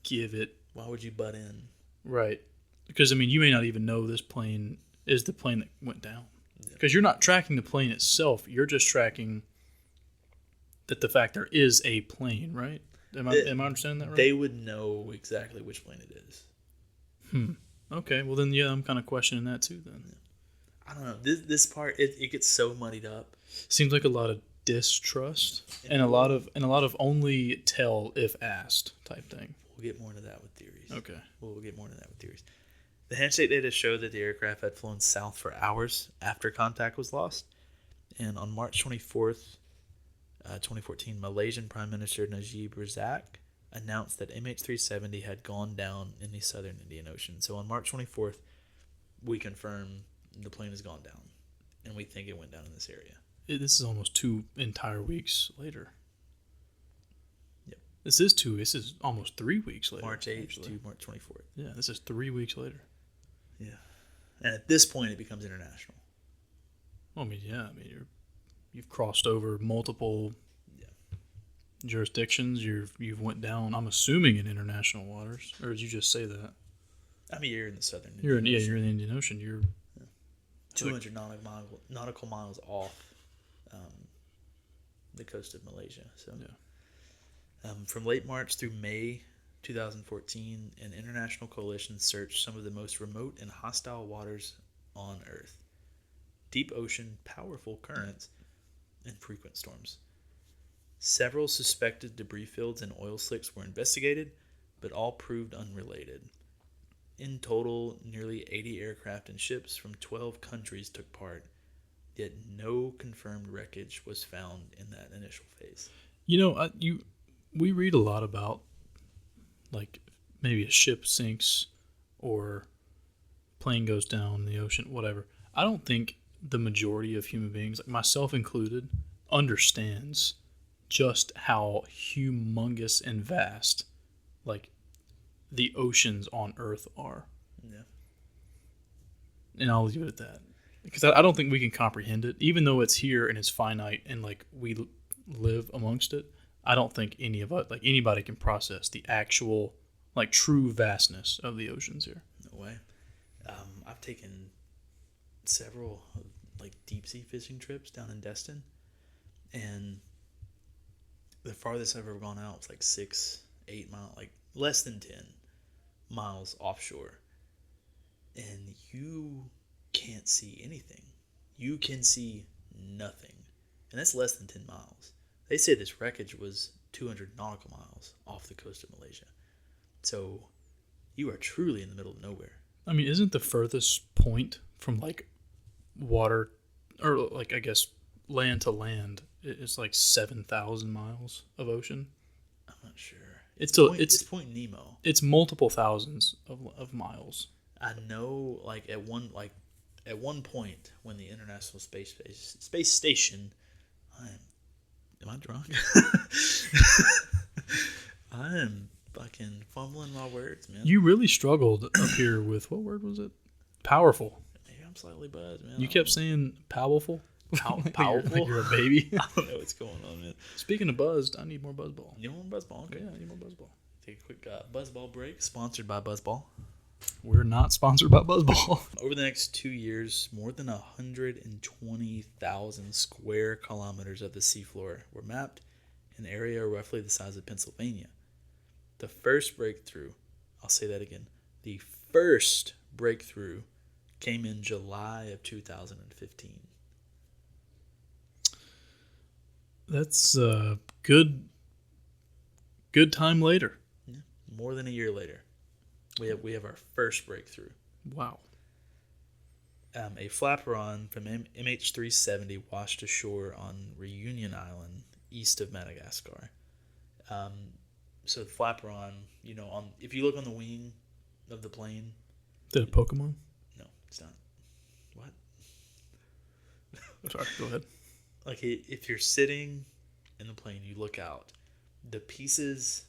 give it. Why would you butt in? Right, because I mean, you may not even know this plane is the plane that went down, because you're not tracking the plane itself. You're just tracking that the fact there is a plane, right? Am I understanding that right? They would know exactly which plane it is. Okay, well then, I'm kind of questioning that too. Then I don't know. This part it gets so muddied up. Seems like a lot of distrust and a lot of only tell if asked type thing. We'll get more into that with theories. Okay. We'll get more into that with theories. The handshake data showed that the aircraft had flown south for hours after contact was lost, and on March 24th. 2014, Malaysian Prime Minister Najib Razak announced that MH370 had gone down in the southern Indian Ocean. So on March 24th, we confirm the plane has gone down, and we think it went down in this area. This is almost 2 entire weeks later. Yep. This is almost 3 weeks later. March 8th to March 24th. Yeah, this is 3 weeks later. Yeah. And at this point, it becomes international. Well, I mean, you've crossed over multiple jurisdictions. You've went down, I'm assuming, in international waters, or did you just say that? I mean, you're in the southern. You're in the Indian Ocean. You're 200 nautical miles off the coast of Malaysia. So, from late March through May 2014, an international coalition searched some of the most remote and hostile waters on Earth. Deep ocean, powerful currents, and frequent storms. Several suspected debris fields and oil slicks were investigated, but all proved unrelated. In total, nearly 80 aircraft and ships from 12 countries took part, yet no confirmed wreckage was found in that initial phase. You know, we read a lot about, like, maybe a ship sinks or plane goes down in the ocean, whatever. I don't think the majority of human beings, like myself included, understands just how humongous and vast, like, the oceans on Earth are. Yeah. And I'll leave it at that. Because I don't think we can comprehend it. Even though it's here and it's finite and like we live amongst it, I don't think any of us, like anybody can process the actual, like true vastness of the oceans here. No way. I've taken several like deep sea fishing trips down in Destin, and the farthest I've ever gone out was like 6-8 miles, like less than 10 miles offshore, and you can't see anything. You can see nothing, and that's less than 10 miles. They say this wreckage was 200 nautical miles off the coast of Malaysia, so you are truly in the middle of nowhere. I mean, isn't the furthest point from like water, or like I guess land to land, it's like 7,000 miles of ocean? I'm not sure. It's Point Nemo. It's multiple thousands of miles. I know, like at one point when the International Space Station, am I drunk? I am fucking fumbling my words, man. You really struggled up here with, what word was it? Powerful. Maybe I'm slightly buzzed, man. You kept saying powerful. Powerful? Like you're a baby. I don't know what's going on, man. Speaking of buzzed, I need more buzzball. You want Buzzball? Okay. Yeah, I need more buzzball. Take a quick Buzzball break, sponsored by Buzzball. We're not sponsored by Buzzball. Over the next 2 years, more than 120,000 square kilometers of the seafloor were mapped, an area roughly the size of Pennsylvania. The first breakthrough, I'll say that again, the first breakthrough came in July of 2015. That's a good time later. Yeah, more than a year later, we have our first breakthrough. Wow. A flaperon from MH370 washed ashore on Reunion Island, east of Madagascar. So the flaperon, if you look on the wing of the plane. Is that a Pokemon? No, it's not. What? Sorry, go ahead. Like if you're sitting in the plane, you look out. The pieces.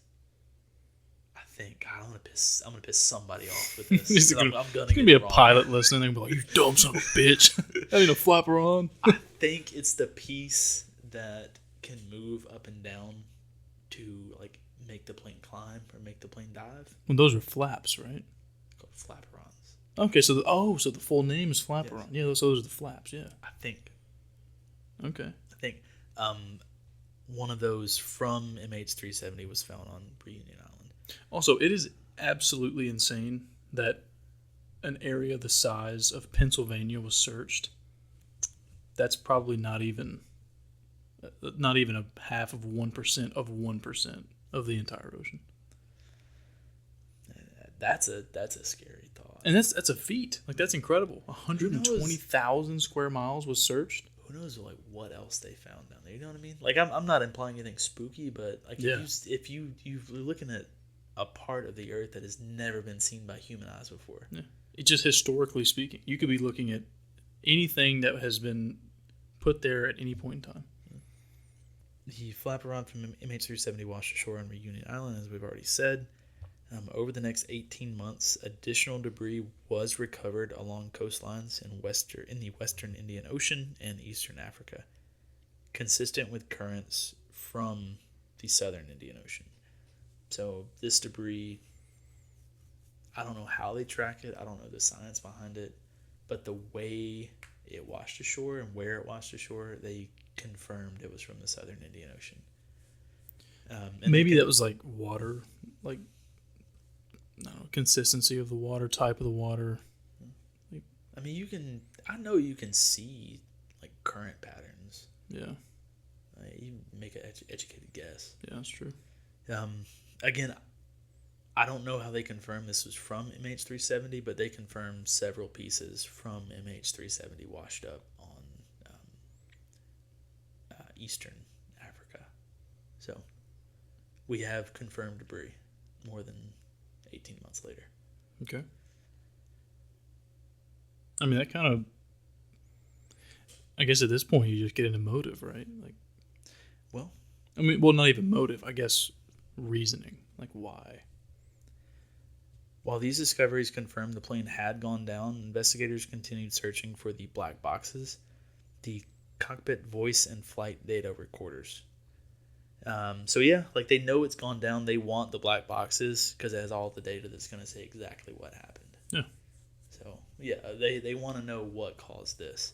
I'm gonna piss somebody off with this. There's I'm gonna be a pilot listening and be like, "You dumb son of a bitch! That ain't a flaperon." I think it's the piece that can move up and down to like make the plane climb or make the plane dive. Well, those are flaps, right? Called flaperons. Okay, so the full name is flaperon. Yes. Yeah, those are the flaps. Yeah. I think. Okay. One of those from MH370 was found on Reunion Island. Also, it is absolutely insane that an area the size of Pennsylvania was searched. That's probably not even a half of 1% of 1% of the entire ocean. That's a scary thought. And that's a feat. Like, that's incredible. 120,000 square miles was searched. Who knows like what else they found down there? You know what I mean? Like I'm not implying anything spooky, but like if you're looking at a part of the earth that has never been seen by human eyes before. Yeah. It's just historically speaking. You could be looking at anything that has been put there at any point in time. The flaperon from MH370 washed ashore on Reunion Island, as we've already said. Over the next 18 months, additional debris was recovered along coastlines in the western Indian Ocean and eastern Africa, consistent with currents from the southern Indian Ocean. So this debris, I don't know how they track it. I don't know the science behind it, but the way it washed ashore and where it washed ashore, they confirmed it was from the southern Indian Ocean. Maybe that was like water, like, I don't know, consistency of the water, type of the water. I mean, I know you can see like current patterns. Yeah. You make an educated guess. Yeah, that's true. Again, I don't know how they confirmed this was from MH370, but they confirmed several pieces from MH370 washed up on eastern Africa. So we have confirmed debris more than 18 months later. Okay. I mean, that kind of, I guess at this point you just get into motive, right? Like, well, not even motive, I guess reasoning. Like, why? While these discoveries confirmed the plane had gone down, investigators continued searching for the black boxes, the cockpit voice and flight data recorders. So yeah, like they know it's gone down. They want the black boxes because it has all the data that's going to say exactly what happened. Yeah. So yeah, they want to know what caused this.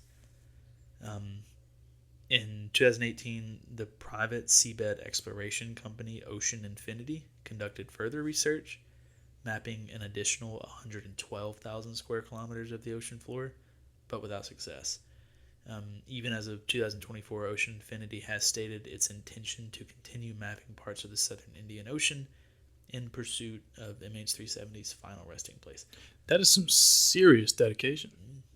In 2018, the private seabed exploration company Ocean Infinity conducted further research, mapping an additional 112,000 square kilometers of the ocean floor, but without success. Even as of 2024, Ocean Infinity has stated its intention to continue mapping parts of the southern Indian Ocean in pursuit of MH370's final resting place. That is some serious dedication.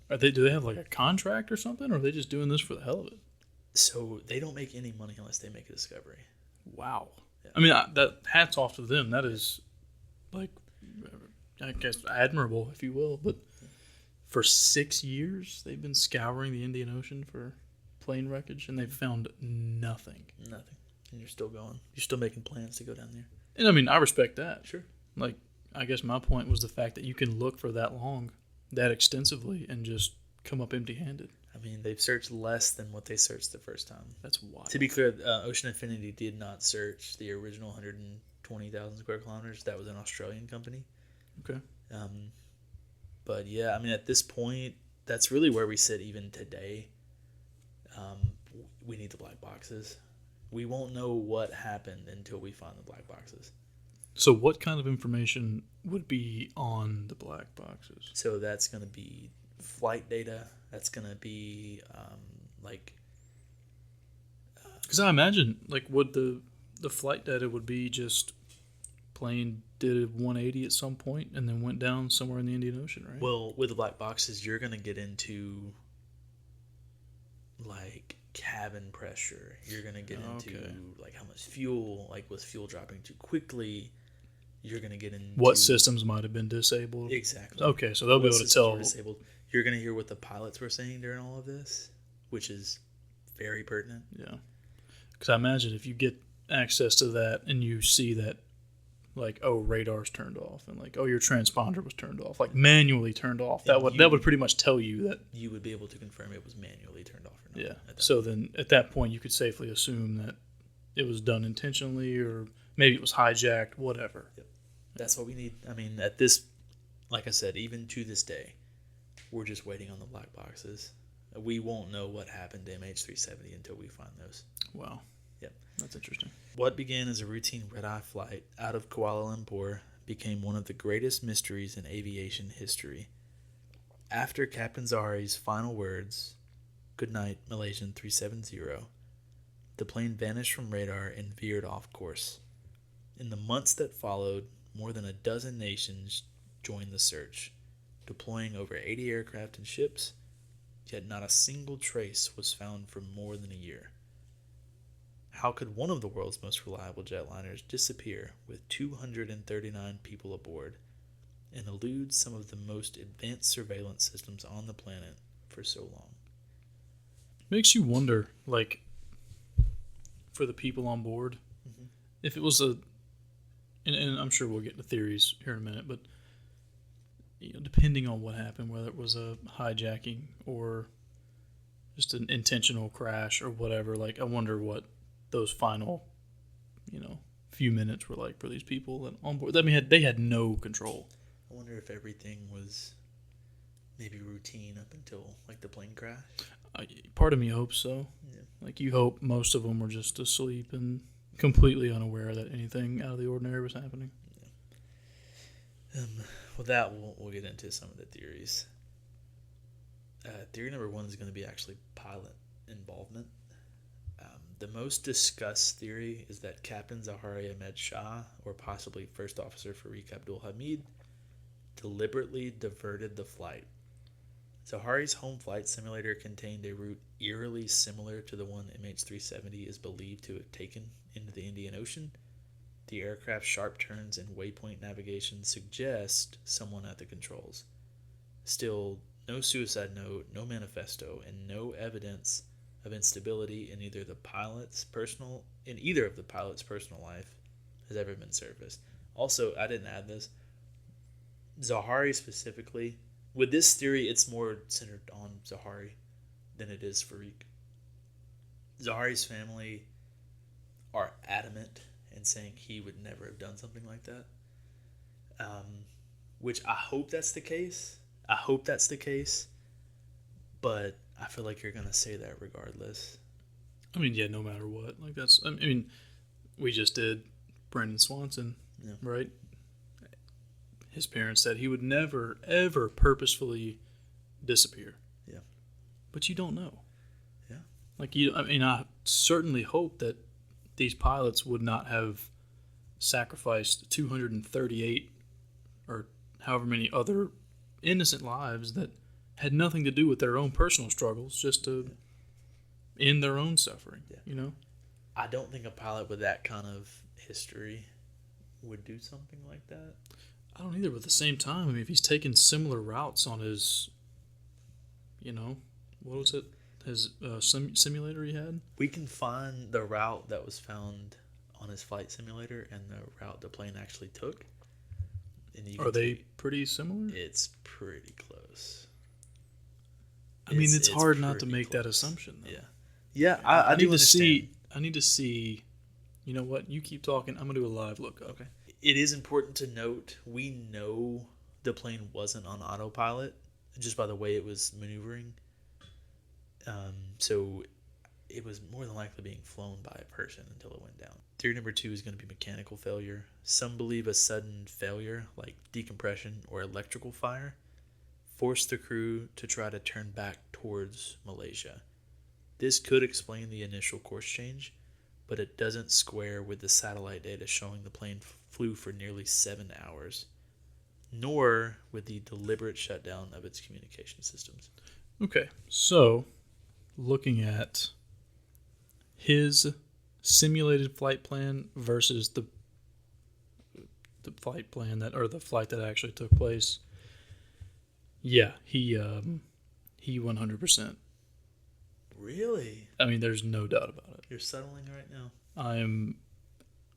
Do they have like a contract or something, or are they just doing this for the hell of it? So they don't make any money unless they make a discovery. Wow. Yeah. I mean, that hats off to them. That is, like, I guess admirable, if you will. But for 6 years, they've been scouring the Indian Ocean for plane wreckage, and they've found nothing. Nothing. And you're still going. You're still making plans to go down there. And I mean, I respect that. Sure. Like, I guess my point was the fact that you can look for that long, that extensively, and just come up empty-handed. I mean, they've searched less than what they searched the first time. That's wild. To be clear, Ocean Infinity did not search the original 120,000 square kilometers. That was an Australian company. Okay. But yeah, I mean, at this point, that's really where we sit even today. We need the black boxes. We won't know what happened until we find the black boxes. So what kind of information would be on the black boxes? So that's going to be flight data. That's going to be Because I imagine, like, would the flight data would be just plane did a 180 at some point and then went down somewhere in the Indian Ocean, right? Well, with the black boxes, you're going to get into like cabin pressure. You're going to get into like how much fuel, like was fuel dropping too quickly. You're going to get into what systems might have been disabled. Exactly. Okay, so they'll be able to tell. Disabled. You're going to hear what the pilots were saying during all of this, which is very pertinent. Yeah. Because I imagine if you get access to that and you see that, like, oh, radar's turned off, and like, oh, your transponder was turned off, like manually turned off, that would pretty much tell you that you would be able to confirm it was manually turned off or not. Yeah. So then at that point you could safely assume that it was done intentionally, or maybe it was hijacked, whatever. Yep. That's what we need. I mean, at this, like I said, even to this day, we're just waiting on the black boxes. We won't know what happened to MH370 until we find those. Wow. Yep. That's interesting. What began as a routine red-eye flight out of Kuala Lumpur became one of the greatest mysteries in aviation history. After Captain Zahari's final words, "Good night, Malaysian 370," the plane vanished from radar and veered off course. In the months that followed, more than a dozen nations joined the search, deploying over 80 aircraft and ships, yet not a single trace was found for more than a year. How could one of the world's most reliable jetliners disappear with 239 people aboard and elude some of the most advanced surveillance systems on the planet for so long? Makes you wonder, like, for the people on board, if it was and I'm sure we'll get to theories here in a minute, but depending on what happened, whether it was a hijacking or just an intentional crash or whatever, like, I wonder what those final, few minutes were like for these people that on board. I mean, they had no control. I wonder if everything was maybe routine up until like the plane crash. Part of me hopes so. Yeah. Like, you hope most of them were just asleep and completely unaware that anything out of the ordinary was happening. Yeah. With that, we'll get into some of the theories. Theory number one is going to be actually pilot involvement. The most discussed theory is that Captain Zahari Ahmed Shah, or possibly First Officer Farik Abdul Hamid, deliberately diverted the flight. Zahari's home flight simulator contained a route eerily similar to the one MH370 is believed to have taken into the Indian Ocean. The aircraft's sharp turns and waypoint navigation suggest someone at the controls. Still, no suicide note, no manifesto, and no evidence of instability in either of the pilot's personal life has ever been surfaced. Also, I didn't add this. Zahari specifically, with this theory, it's more centered on Zahari than it is Farik. Zahari's family are adamant in saying he would never have done something like that. Which I hope that's the case. But I feel like you're going to say that regardless. I mean, yeah, no matter what. Like, that's, I mean, we just did Brendan Swanson, right? His parents said he would never, ever purposefully disappear. Yeah. But you don't know. Yeah. Like, I certainly hope that these pilots would not have sacrificed 238 or however many other innocent lives that had nothing to do with their own personal struggles, just to end their own suffering, I don't think a pilot with that kind of history would do something like that. I don't either, but at the same time, I mean, if he's taking similar routes on his, what was it, his simulator he had? We can find the route that was found on his flight simulator and the route the plane actually took. And Are they pretty similar? It's pretty close. I mean, it's hard not to make that assumption, though. Yeah, I do understand. I need to see, you know what, you keep talking, I'm going to do a live lookup. Okay. It is important to note, we know the plane wasn't on autopilot just by the way it was maneuvering. So it was more than likely being flown by a person until it went down. Theory number 2 is going to be mechanical failure. Some believe a sudden failure, like decompression or electrical fire, forced the crew to try to turn back towards Malaysia. This could explain the initial course change, but it doesn't square with the satellite data showing the plane flew for nearly 7 hours, nor with the deliberate shutdown of its communication systems. Okay, so looking at his simulated flight plan versus the flight plan the flight that actually took place, yeah, he 100%. Really? I mean, there's no doubt about it. You're settling right now? I am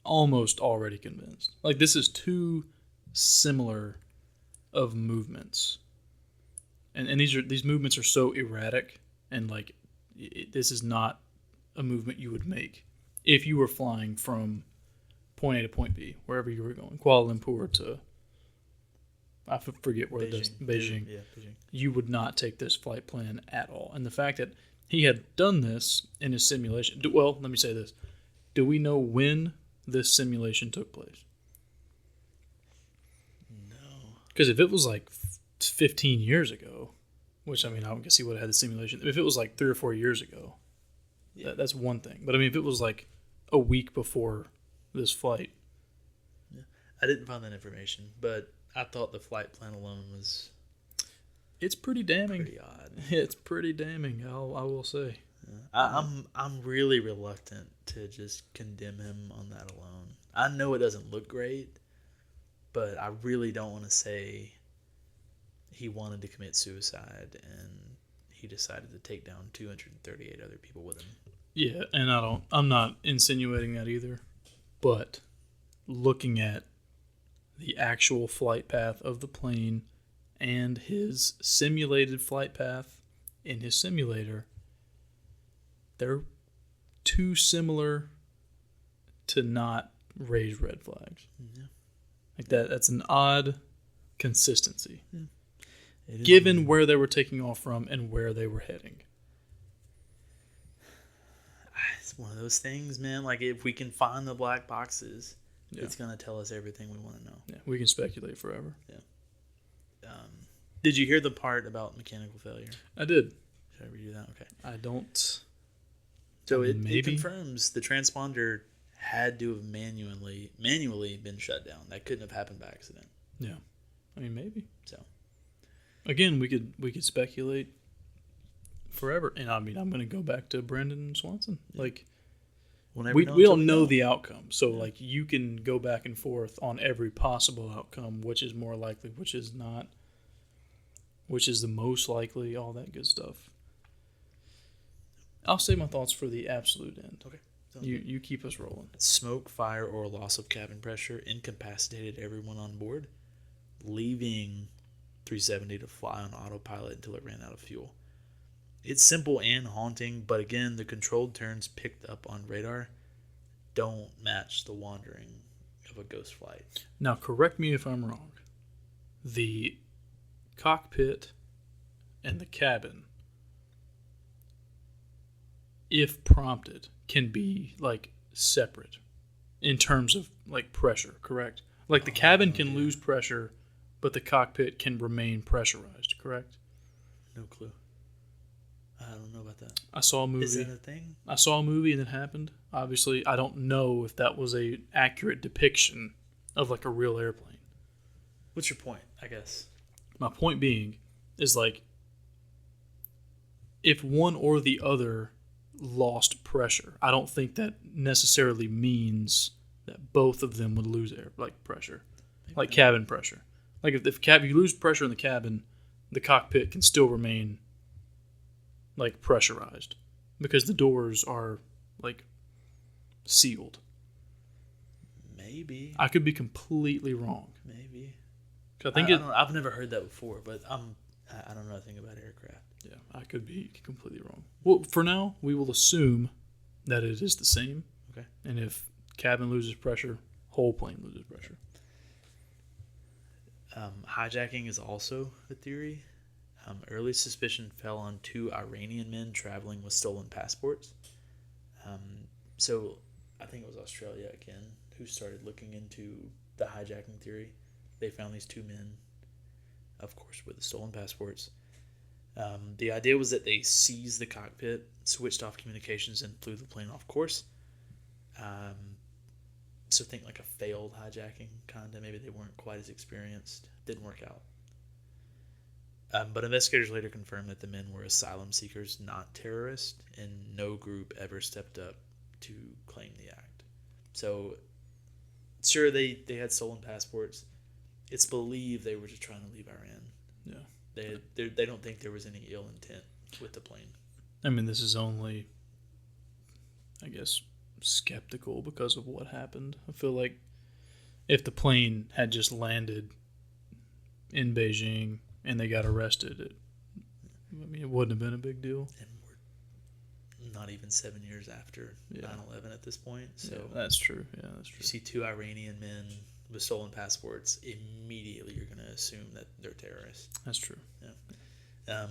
almost already convinced. Like, this is too similar of movements. And these movements are so erratic, and like this is not a movement you would make if you were flying from point A to point B, wherever you were going, Kuala Lumpur to, I forget where Beijing. Yeah, Beijing. You would not take this flight plan at all. And the fact that he had done this in his simulation, well, let me say this. Do we know when this simulation took place? No. Because if it was like 15 years ago, which, I mean, I guess he would have had the simulation. If it was like 3 or 4 years ago, that's one thing. But I mean, if it was like a week before this flight. Yeah. I didn't find that information, but I thought the flight plan alone was... It's pretty damning. Pretty odd. It's pretty damning, I will say. Yeah. I'm really reluctant to just condemn him on that alone. I know it doesn't look great, but I really don't want to say he wanted to commit suicide and he decided to take down 238 other people with him. Yeah, and I'm not insinuating that either, but looking at the actual flight path of the plane and his simulated flight path in his simulator, they're too similar to not raise red flags. Yeah. Like that's an odd consistency. Yeah. Given where they were taking off from and where they were heading. It's one of those things, man. Like, if we can find the black boxes, it's going to tell us everything we want to know. Yeah, we can speculate forever. Yeah. Did you hear the part about mechanical failure? I did. Should I redo that? Okay. I don't. So it confirms the transponder had to have manually been shut down. That couldn't have happened by accident. Yeah. I mean, maybe. So, again, we could speculate forever. And I mean, I'm going to go back to Brendan Swanson. Yeah. Like, we don't know the outcome. So, like, you can go back and forth on every possible outcome, which is more likely, which is not, which is the most likely, all that good stuff. I'll save my thoughts for the absolute end. Okay. You keep us rolling. Smoke, fire, or loss of cabin pressure incapacitated everyone on board. leaving 370 to fly on autopilot until it ran out of fuel. It's simple and haunting, but again, the controlled turns picked up on radar don't match the wandering of a ghost flight. Now, correct me if I'm wrong. The cockpit and the cabin, if prompted, can be like separate in terms of like pressure, correct? Like the cabin can lose pressure, but the cockpit can remain pressurized, correct? No clue. I don't know about that. I saw a movie. Is that a thing? I saw a movie and it happened. Obviously, I don't know if that was a accurate depiction of like a real airplane. What's your point, I guess? My point being is like if one or the other lost pressure, I don't think that necessarily means that both of them would lose air like pressure, like cabin pressure. Like if you lose pressure in the cabin, the cockpit can still remain like pressurized because the doors are like sealed. Maybe. I could be completely wrong. Maybe. I think I've never heard that before, but I don't know anything about aircraft. Yeah, I could be completely wrong. Well, for now, we will assume that it is the same. Okay. And if cabin loses pressure, whole plane loses pressure. Hijacking is also a theory. Early suspicion fell on 2 Iranian men traveling with stolen passports. So I think it was Australia again who started looking into the hijacking theory. They found these 2 men, of course, with the stolen passports. The idea was that they seized the cockpit, switched off communications, and flew the plane off course. So think like a failed hijacking, kind of. Maybe they weren't quite as experienced. Didn't work out. But investigators later confirmed that the men were asylum seekers, not terrorists, and no group ever stepped up to claim the act. So, sure, they had stolen passports. It's believed they were just trying to leave Iran. Yeah. They don't think there was any ill intent with the plane. I mean, this is only, I guess, skeptical because of what happened. I feel like if the plane had just landed in Beijing and they got arrested, it wouldn't have been a big deal. And we're not even 7 years after 9/11 at this point. So yeah, that's true. Yeah, that's true. You see 2 Iranian men with stolen passports, immediately you're going to assume that they're terrorists. That's true. Yeah.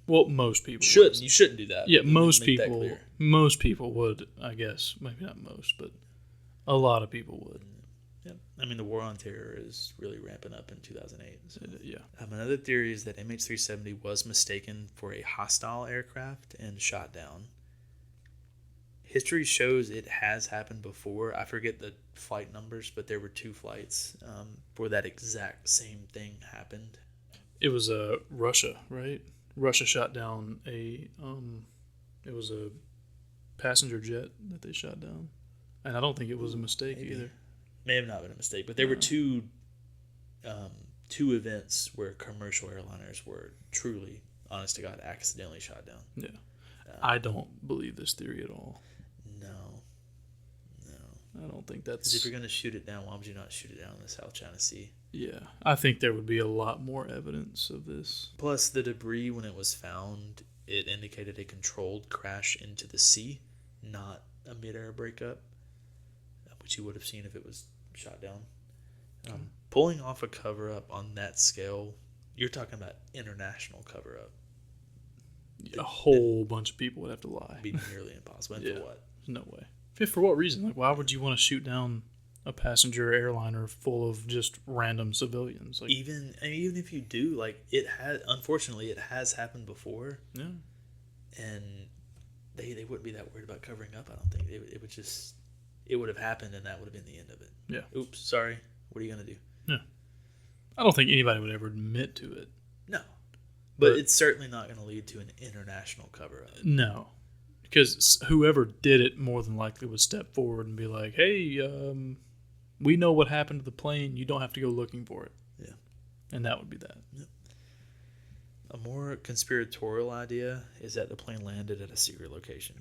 Well, most people you shouldn't do that. Yeah, most people would, I guess. Maybe not most, but a lot of people would. Yeah. I mean, the war on terror is really ramping up in 2008. So. Yeah. Another theory is that MH370 was mistaken for a hostile aircraft and shot down. History shows it has happened before. I forget the flight numbers, but there were 2 flights where that exact same thing happened. It was Russia, right? Russia shot down it was a passenger jet that they shot down. And I don't think it was a mistake either. May have not been a mistake, but there were two events where commercial airliners were truly, honest to God, accidentally shot down. Yeah. I don't believe this theory at all. No. I don't think that's... Because if you're going to shoot it down, why would you not shoot it down in the South China Sea? Yeah. I think there would be a lot more evidence of this. Plus, the debris, when it was found, it indicated a controlled crash into the sea, not a mid-air breakup, which you would have seen if it was shot down. Pulling off a cover-up on that scale, you're talking about international cover-up. A whole bunch of people would have to lie. It'd be nearly impossible. And for what? No way. For what reason? Like, why would you want to shoot down a passenger airliner full of just random civilians? Like, even if you do, like, unfortunately, it has happened before. Yeah. And they wouldn't be that worried about covering up, I don't think. It would have happened, and that would have been the end of it. Yeah. Oops, sorry. What are you going to do? Yeah. I don't think anybody would ever admit to it. No. But it's certainly not going to lead to an international cover-up. No. Because whoever did it more than likely would step forward and be like, hey, we know what happened to the plane. You don't have to go looking for it. Yeah. And that would be that. Yep. A more conspiratorial idea is that the plane landed at a secret location,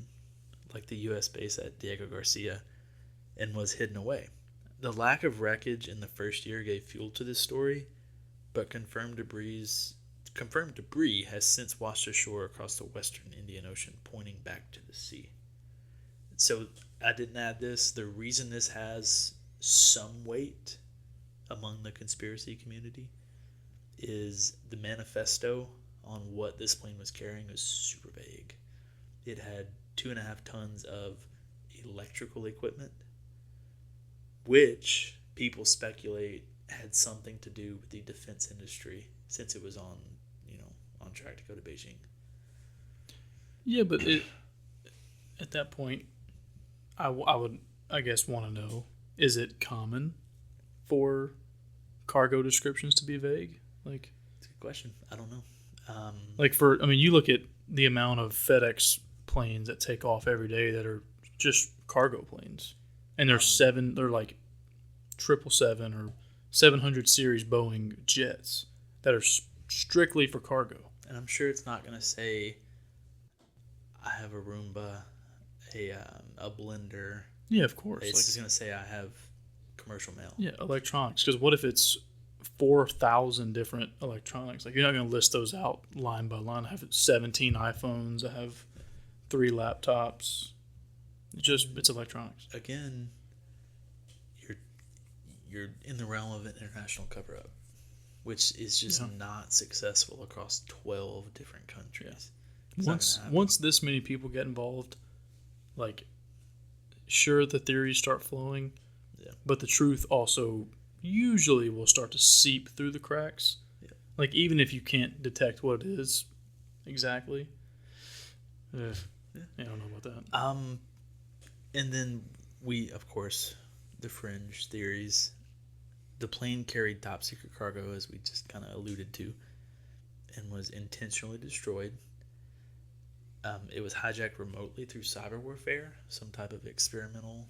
like the U.S. base at Diego Garcia, and was hidden away. The lack of wreckage in the first year gave fuel to this story, but confirmed debris has since washed ashore across the western Indian Ocean, pointing back to the sea. So I didn't add this. The reason this has some weight among the conspiracy community is the manifesto on what this plane was carrying was super vague. It had 2.5 tons of electrical equipment, which people speculate had something to do with the defense industry, since it was on track to go to Beijing. Yeah, but at that point, I would, I guess, want to know, is it common for cargo descriptions to be vague? Like, it's a good question. I don't know. You look at the amount of FedEx planes that take off every day that are just cargo planes, and they're like 777 or 700 series Boeing jets that are strictly for cargo. And I'm sure it's not going to say, I have a Roomba, a blender. Yeah, of course. It's just going to say I have commercial mail. Yeah, electronics. Because what if it's 4,000 different electronics? Like, you're not going to list those out line by line. I have 17 iPhones. I have 3 laptops. It's electronics. Again, you're in the realm of an international cover-up, which is just not successful across 12 different countries. Yeah. Once this many people get involved, like, sure, the theories start flowing, but the truth also usually will start to seep through the cracks. Yeah. Like, even if you can't detect what it is exactly. I don't know about that. And then of course, the fringe theories. The plane carried top secret cargo, as we just kind of alluded to, and was intentionally destroyed. It was hijacked remotely through cyber warfare, some type of experimental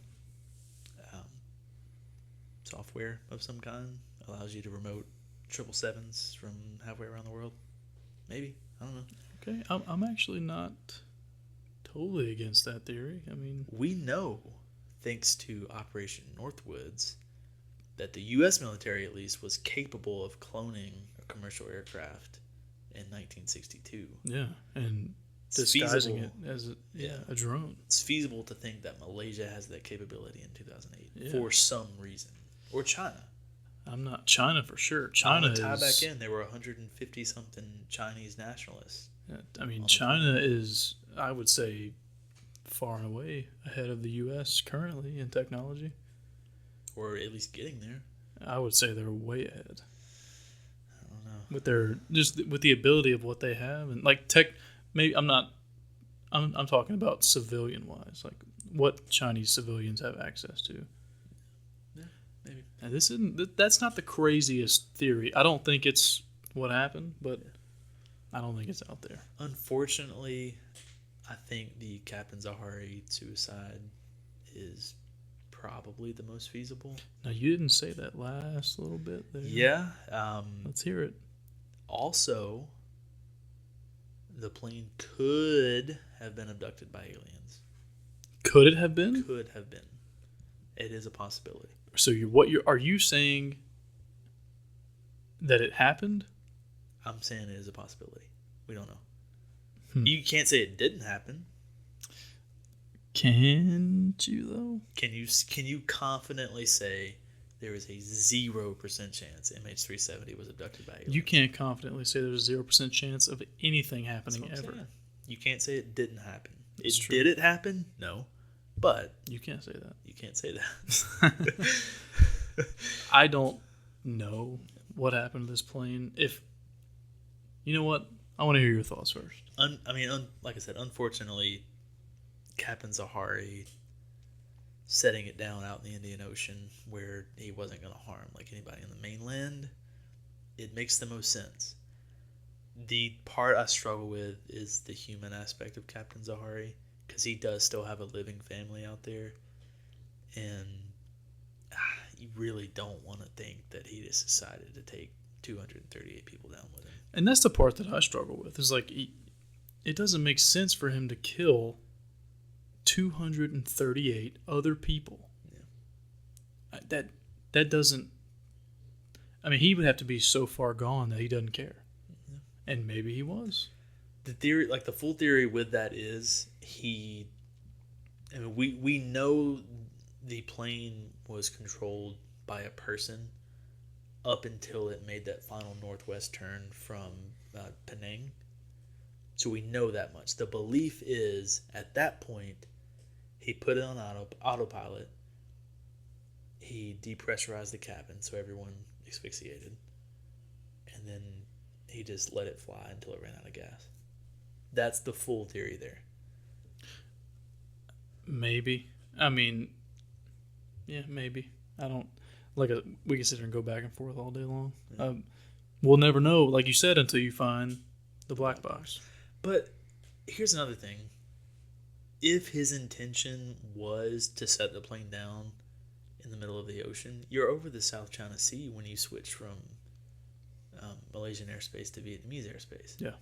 software of some kind. Allows you to remote 777s from halfway around the world. Maybe. I don't know. Okay, I'm actually not totally against that theory. I mean, we know, thanks to Operation Northwoods, that the U.S. military, at least, was capable of cloning a commercial aircraft in 1962. Yeah, and disguising it as a drone. It's feasible to think that Malaysia has that capability in 2008 for some reason. Or China. I'm not China for sure. China is... tie back in, there were 150-something Chinese nationalists. I mean, China is, I would say, far and away ahead of the U.S. currently in technology. Or at least getting there. I would say they're way ahead. I don't know. With the ability of what they have, and like maybe I'm talking about civilian wise, like what Chinese civilians have access to. Yeah, maybe. And that's not the craziest theory. I don't think it's what happened, but I don't think it's out there. Unfortunately, I think the Captain Zahari suicide is probably the most feasible. Now, you didn't say that last little bit there. Yeah. Let's hear it. Also, the plane could have been abducted by aliens. Could it have been? Could have been. It is a possibility. So are you saying that it happened? I'm saying it is a possibility. We don't know. You can't say it didn't happen. Can't you though? Can you confidently say there is a 0% chance MH370 was abducted by aliens? You can't confidently say there's a 0% chance of anything happening ever. Saying. You can't say it didn't happen. Did it happen? No. But you can't say that. You can't say that. I don't know what happened to this plane. You know what? I want to hear your thoughts first. Like I said, unfortunately, Captain Zahari setting it down out in the Indian Ocean where he wasn't going to harm like anybody on the mainland, it makes the most sense. The part I struggle with is the human aspect of Captain Zahari, because he does still have a living family out there, and you really don't want to think that he just decided to take 238 people down with him. And that's the part that I struggle with, is like, it doesn't make sense for him to kill 238 other people. Yeah. that doesn't. I mean, he would have to be so far gone that he doesn't care, and maybe he was. The theory, like the full theory with that is he. I mean, we know the plane was controlled by a person up until it made that final northwest turn from Penang. So we know that much. The belief is at that point, he put it on autopilot. He depressurized the cabin so everyone asphyxiated, and then he just let it fly until it ran out of gas. That's the full theory there. Maybe. I mean, yeah, maybe. I don't we can sit here and go back and forth all day long. Yeah. We'll never know, like you said, until you find the black box. But here's another thing. If his intention was to set the plane down in the middle of the ocean, you're over the South China Sea when you switch from Malaysian airspace to Vietnamese airspace. Yeah.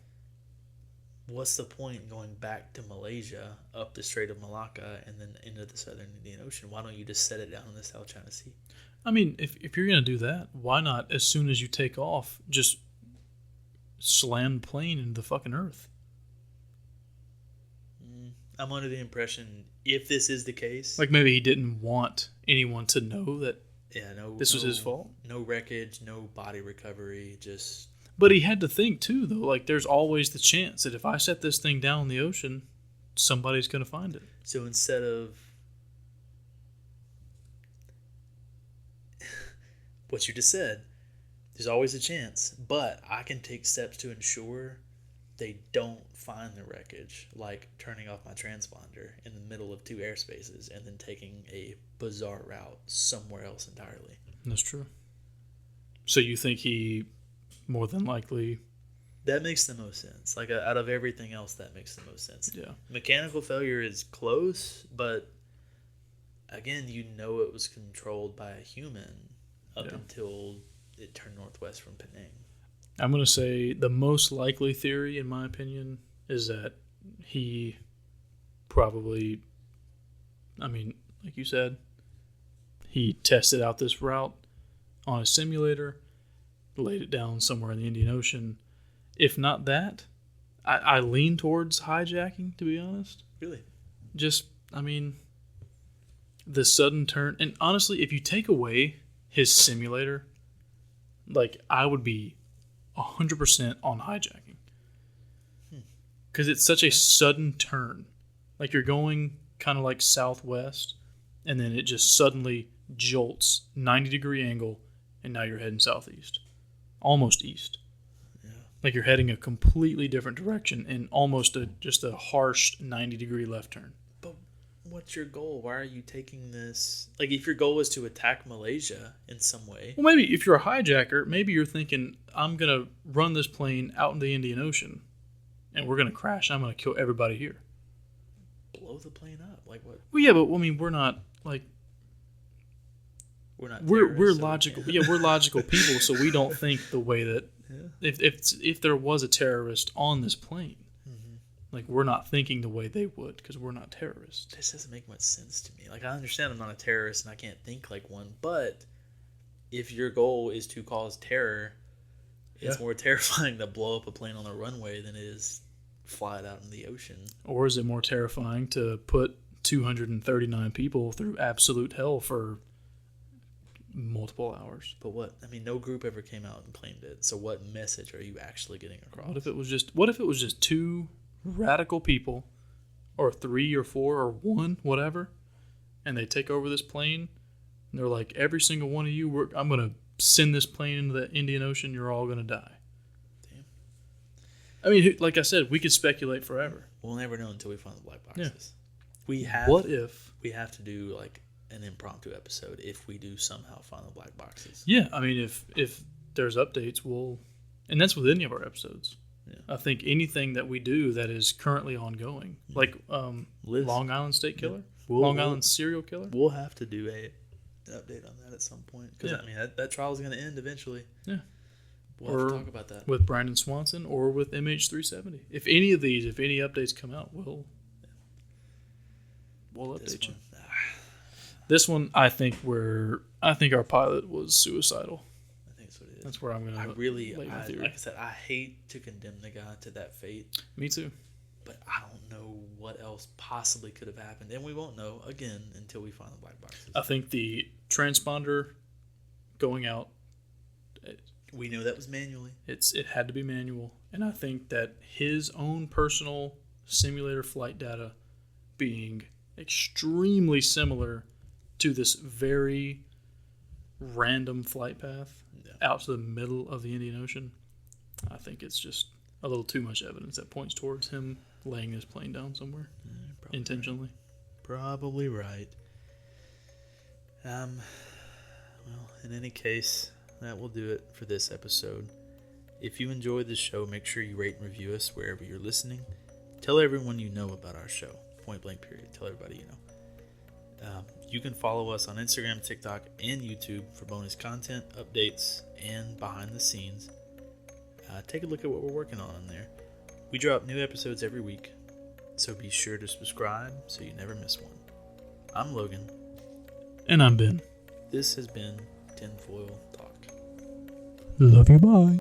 What's the point going back to Malaysia, up the Strait of Malacca, and then into the Southern Indian Ocean? Why don't you just set it down in the South China Sea? I mean, if you're going to do that, why not, as soon as you take off, just slam the plane into the fucking earth? I'm under the impression, if this is the case... Like maybe he didn't want anyone to know that this was his fault? No wreckage, no body recovery, just... But he had to think, too, though. Like, there's always the chance that if I set this thing down in the ocean, somebody's going to find it. So instead of... what you just said, there's always a chance, but I can take steps to ensure they don't find the wreckage, like turning off my transponder in the middle of two airspaces and then taking a bizarre route somewhere else entirely. That's true. So you think he more than likely... That makes the most sense. Like, out of everything else, that makes the most sense. Yeah. Mechanical failure is close, but again, you know it was controlled by a human up until it turned northwest from Penang. I'm going to say the most likely theory, in my opinion, is that he probably, I mean, like you said, he tested out this route on a simulator, laid it down somewhere in the Indian Ocean. If not that, I lean towards hijacking, to be honest. Really? Just, I mean, the sudden turn. And honestly, if you take away his simulator, like, I would be 100% on hijacking. Because it's such a sudden turn. Like, you're going kind of like southwest, and then it just suddenly jolts 90-degree angle, and now you're heading southeast. Almost east. Yeah. Like, you're heading a completely different direction in almost just a harsh 90-degree left turn. But what's your goal? Why are you taking this? Like, if your goal is to attack Malaysia in some way. Well, maybe if you're a hijacker, maybe you're thinking, I'm going to run this plane out in the Indian Ocean, and we're going to crash. I'm going to kill everybody here. Blow the plane up? Like what? Well, yeah, but I mean, we're not, like... We're logical. Yeah, we're logical people, so we don't think the way that... Yeah. If there was a terrorist on this plane, like, we're not thinking the way they would, because we're not terrorists. This doesn't make much sense to me. Like, I understand I'm not a terrorist and I can't think like one, but if your goal is to cause terror, it's more terrifying to blow up a plane on the runway than it is fly it out in the ocean. Or is it more terrifying to put 239 people through absolute hell for multiple hours? But what? I mean, no group ever came out and claimed it. So what message are you actually getting across? What if it was just two radical people, or three or four or one, whatever, and they take over this plane, and they're like, every single one of you, I'm going to send this plane into the Indian Ocean, you're all going to die. Damn. I mean, like I said, we could speculate forever. We'll never know until we find the black boxes. Yeah. We have to do like an impromptu episode if we do somehow find the black boxes. Yeah, I mean, if there's updates, and that's with any of our episodes. Yeah. I think anything that we do that is currently ongoing, like Long Island State Killer, Long Island serial killer. We'll have to do an update on that at some point, because I mean that trial is going to end eventually. Yeah, we'll have to talk about that with Brandon Swanson or with MH370. If any updates come out, we'll update you. This one, I think we're I think our pilot was suicidal. I think that's what it is. That's where I'm gonna. Like I said, I hate to condemn the guy to that fate. Me too. But I don't know what else possibly could have happened, and we won't know again until we find the black boxes. I think the transponder going out. We know that was manually. It had to be manual, and I think that his own personal simulator flight data being extremely similar to this very random flight path out to the middle of the Indian Ocean, I think it's just a little too much evidence that points towards him laying his plane down somewhere intentionally. Probably right. Well, in any case, that will do it for this episode. If you enjoyed this show, make sure you rate and review us wherever you're listening. Tell everyone you know about our show. Point blank period. Tell everybody you know. You can follow us on Instagram, TikTok, and YouTube for bonus content, updates, and behind the scenes. Take a look at what we're working on there. We drop new episodes every week, so be sure to subscribe so you never miss one. I'm Logan. And I'm Ben. This has been Tinfoil Talk. Love you, bye.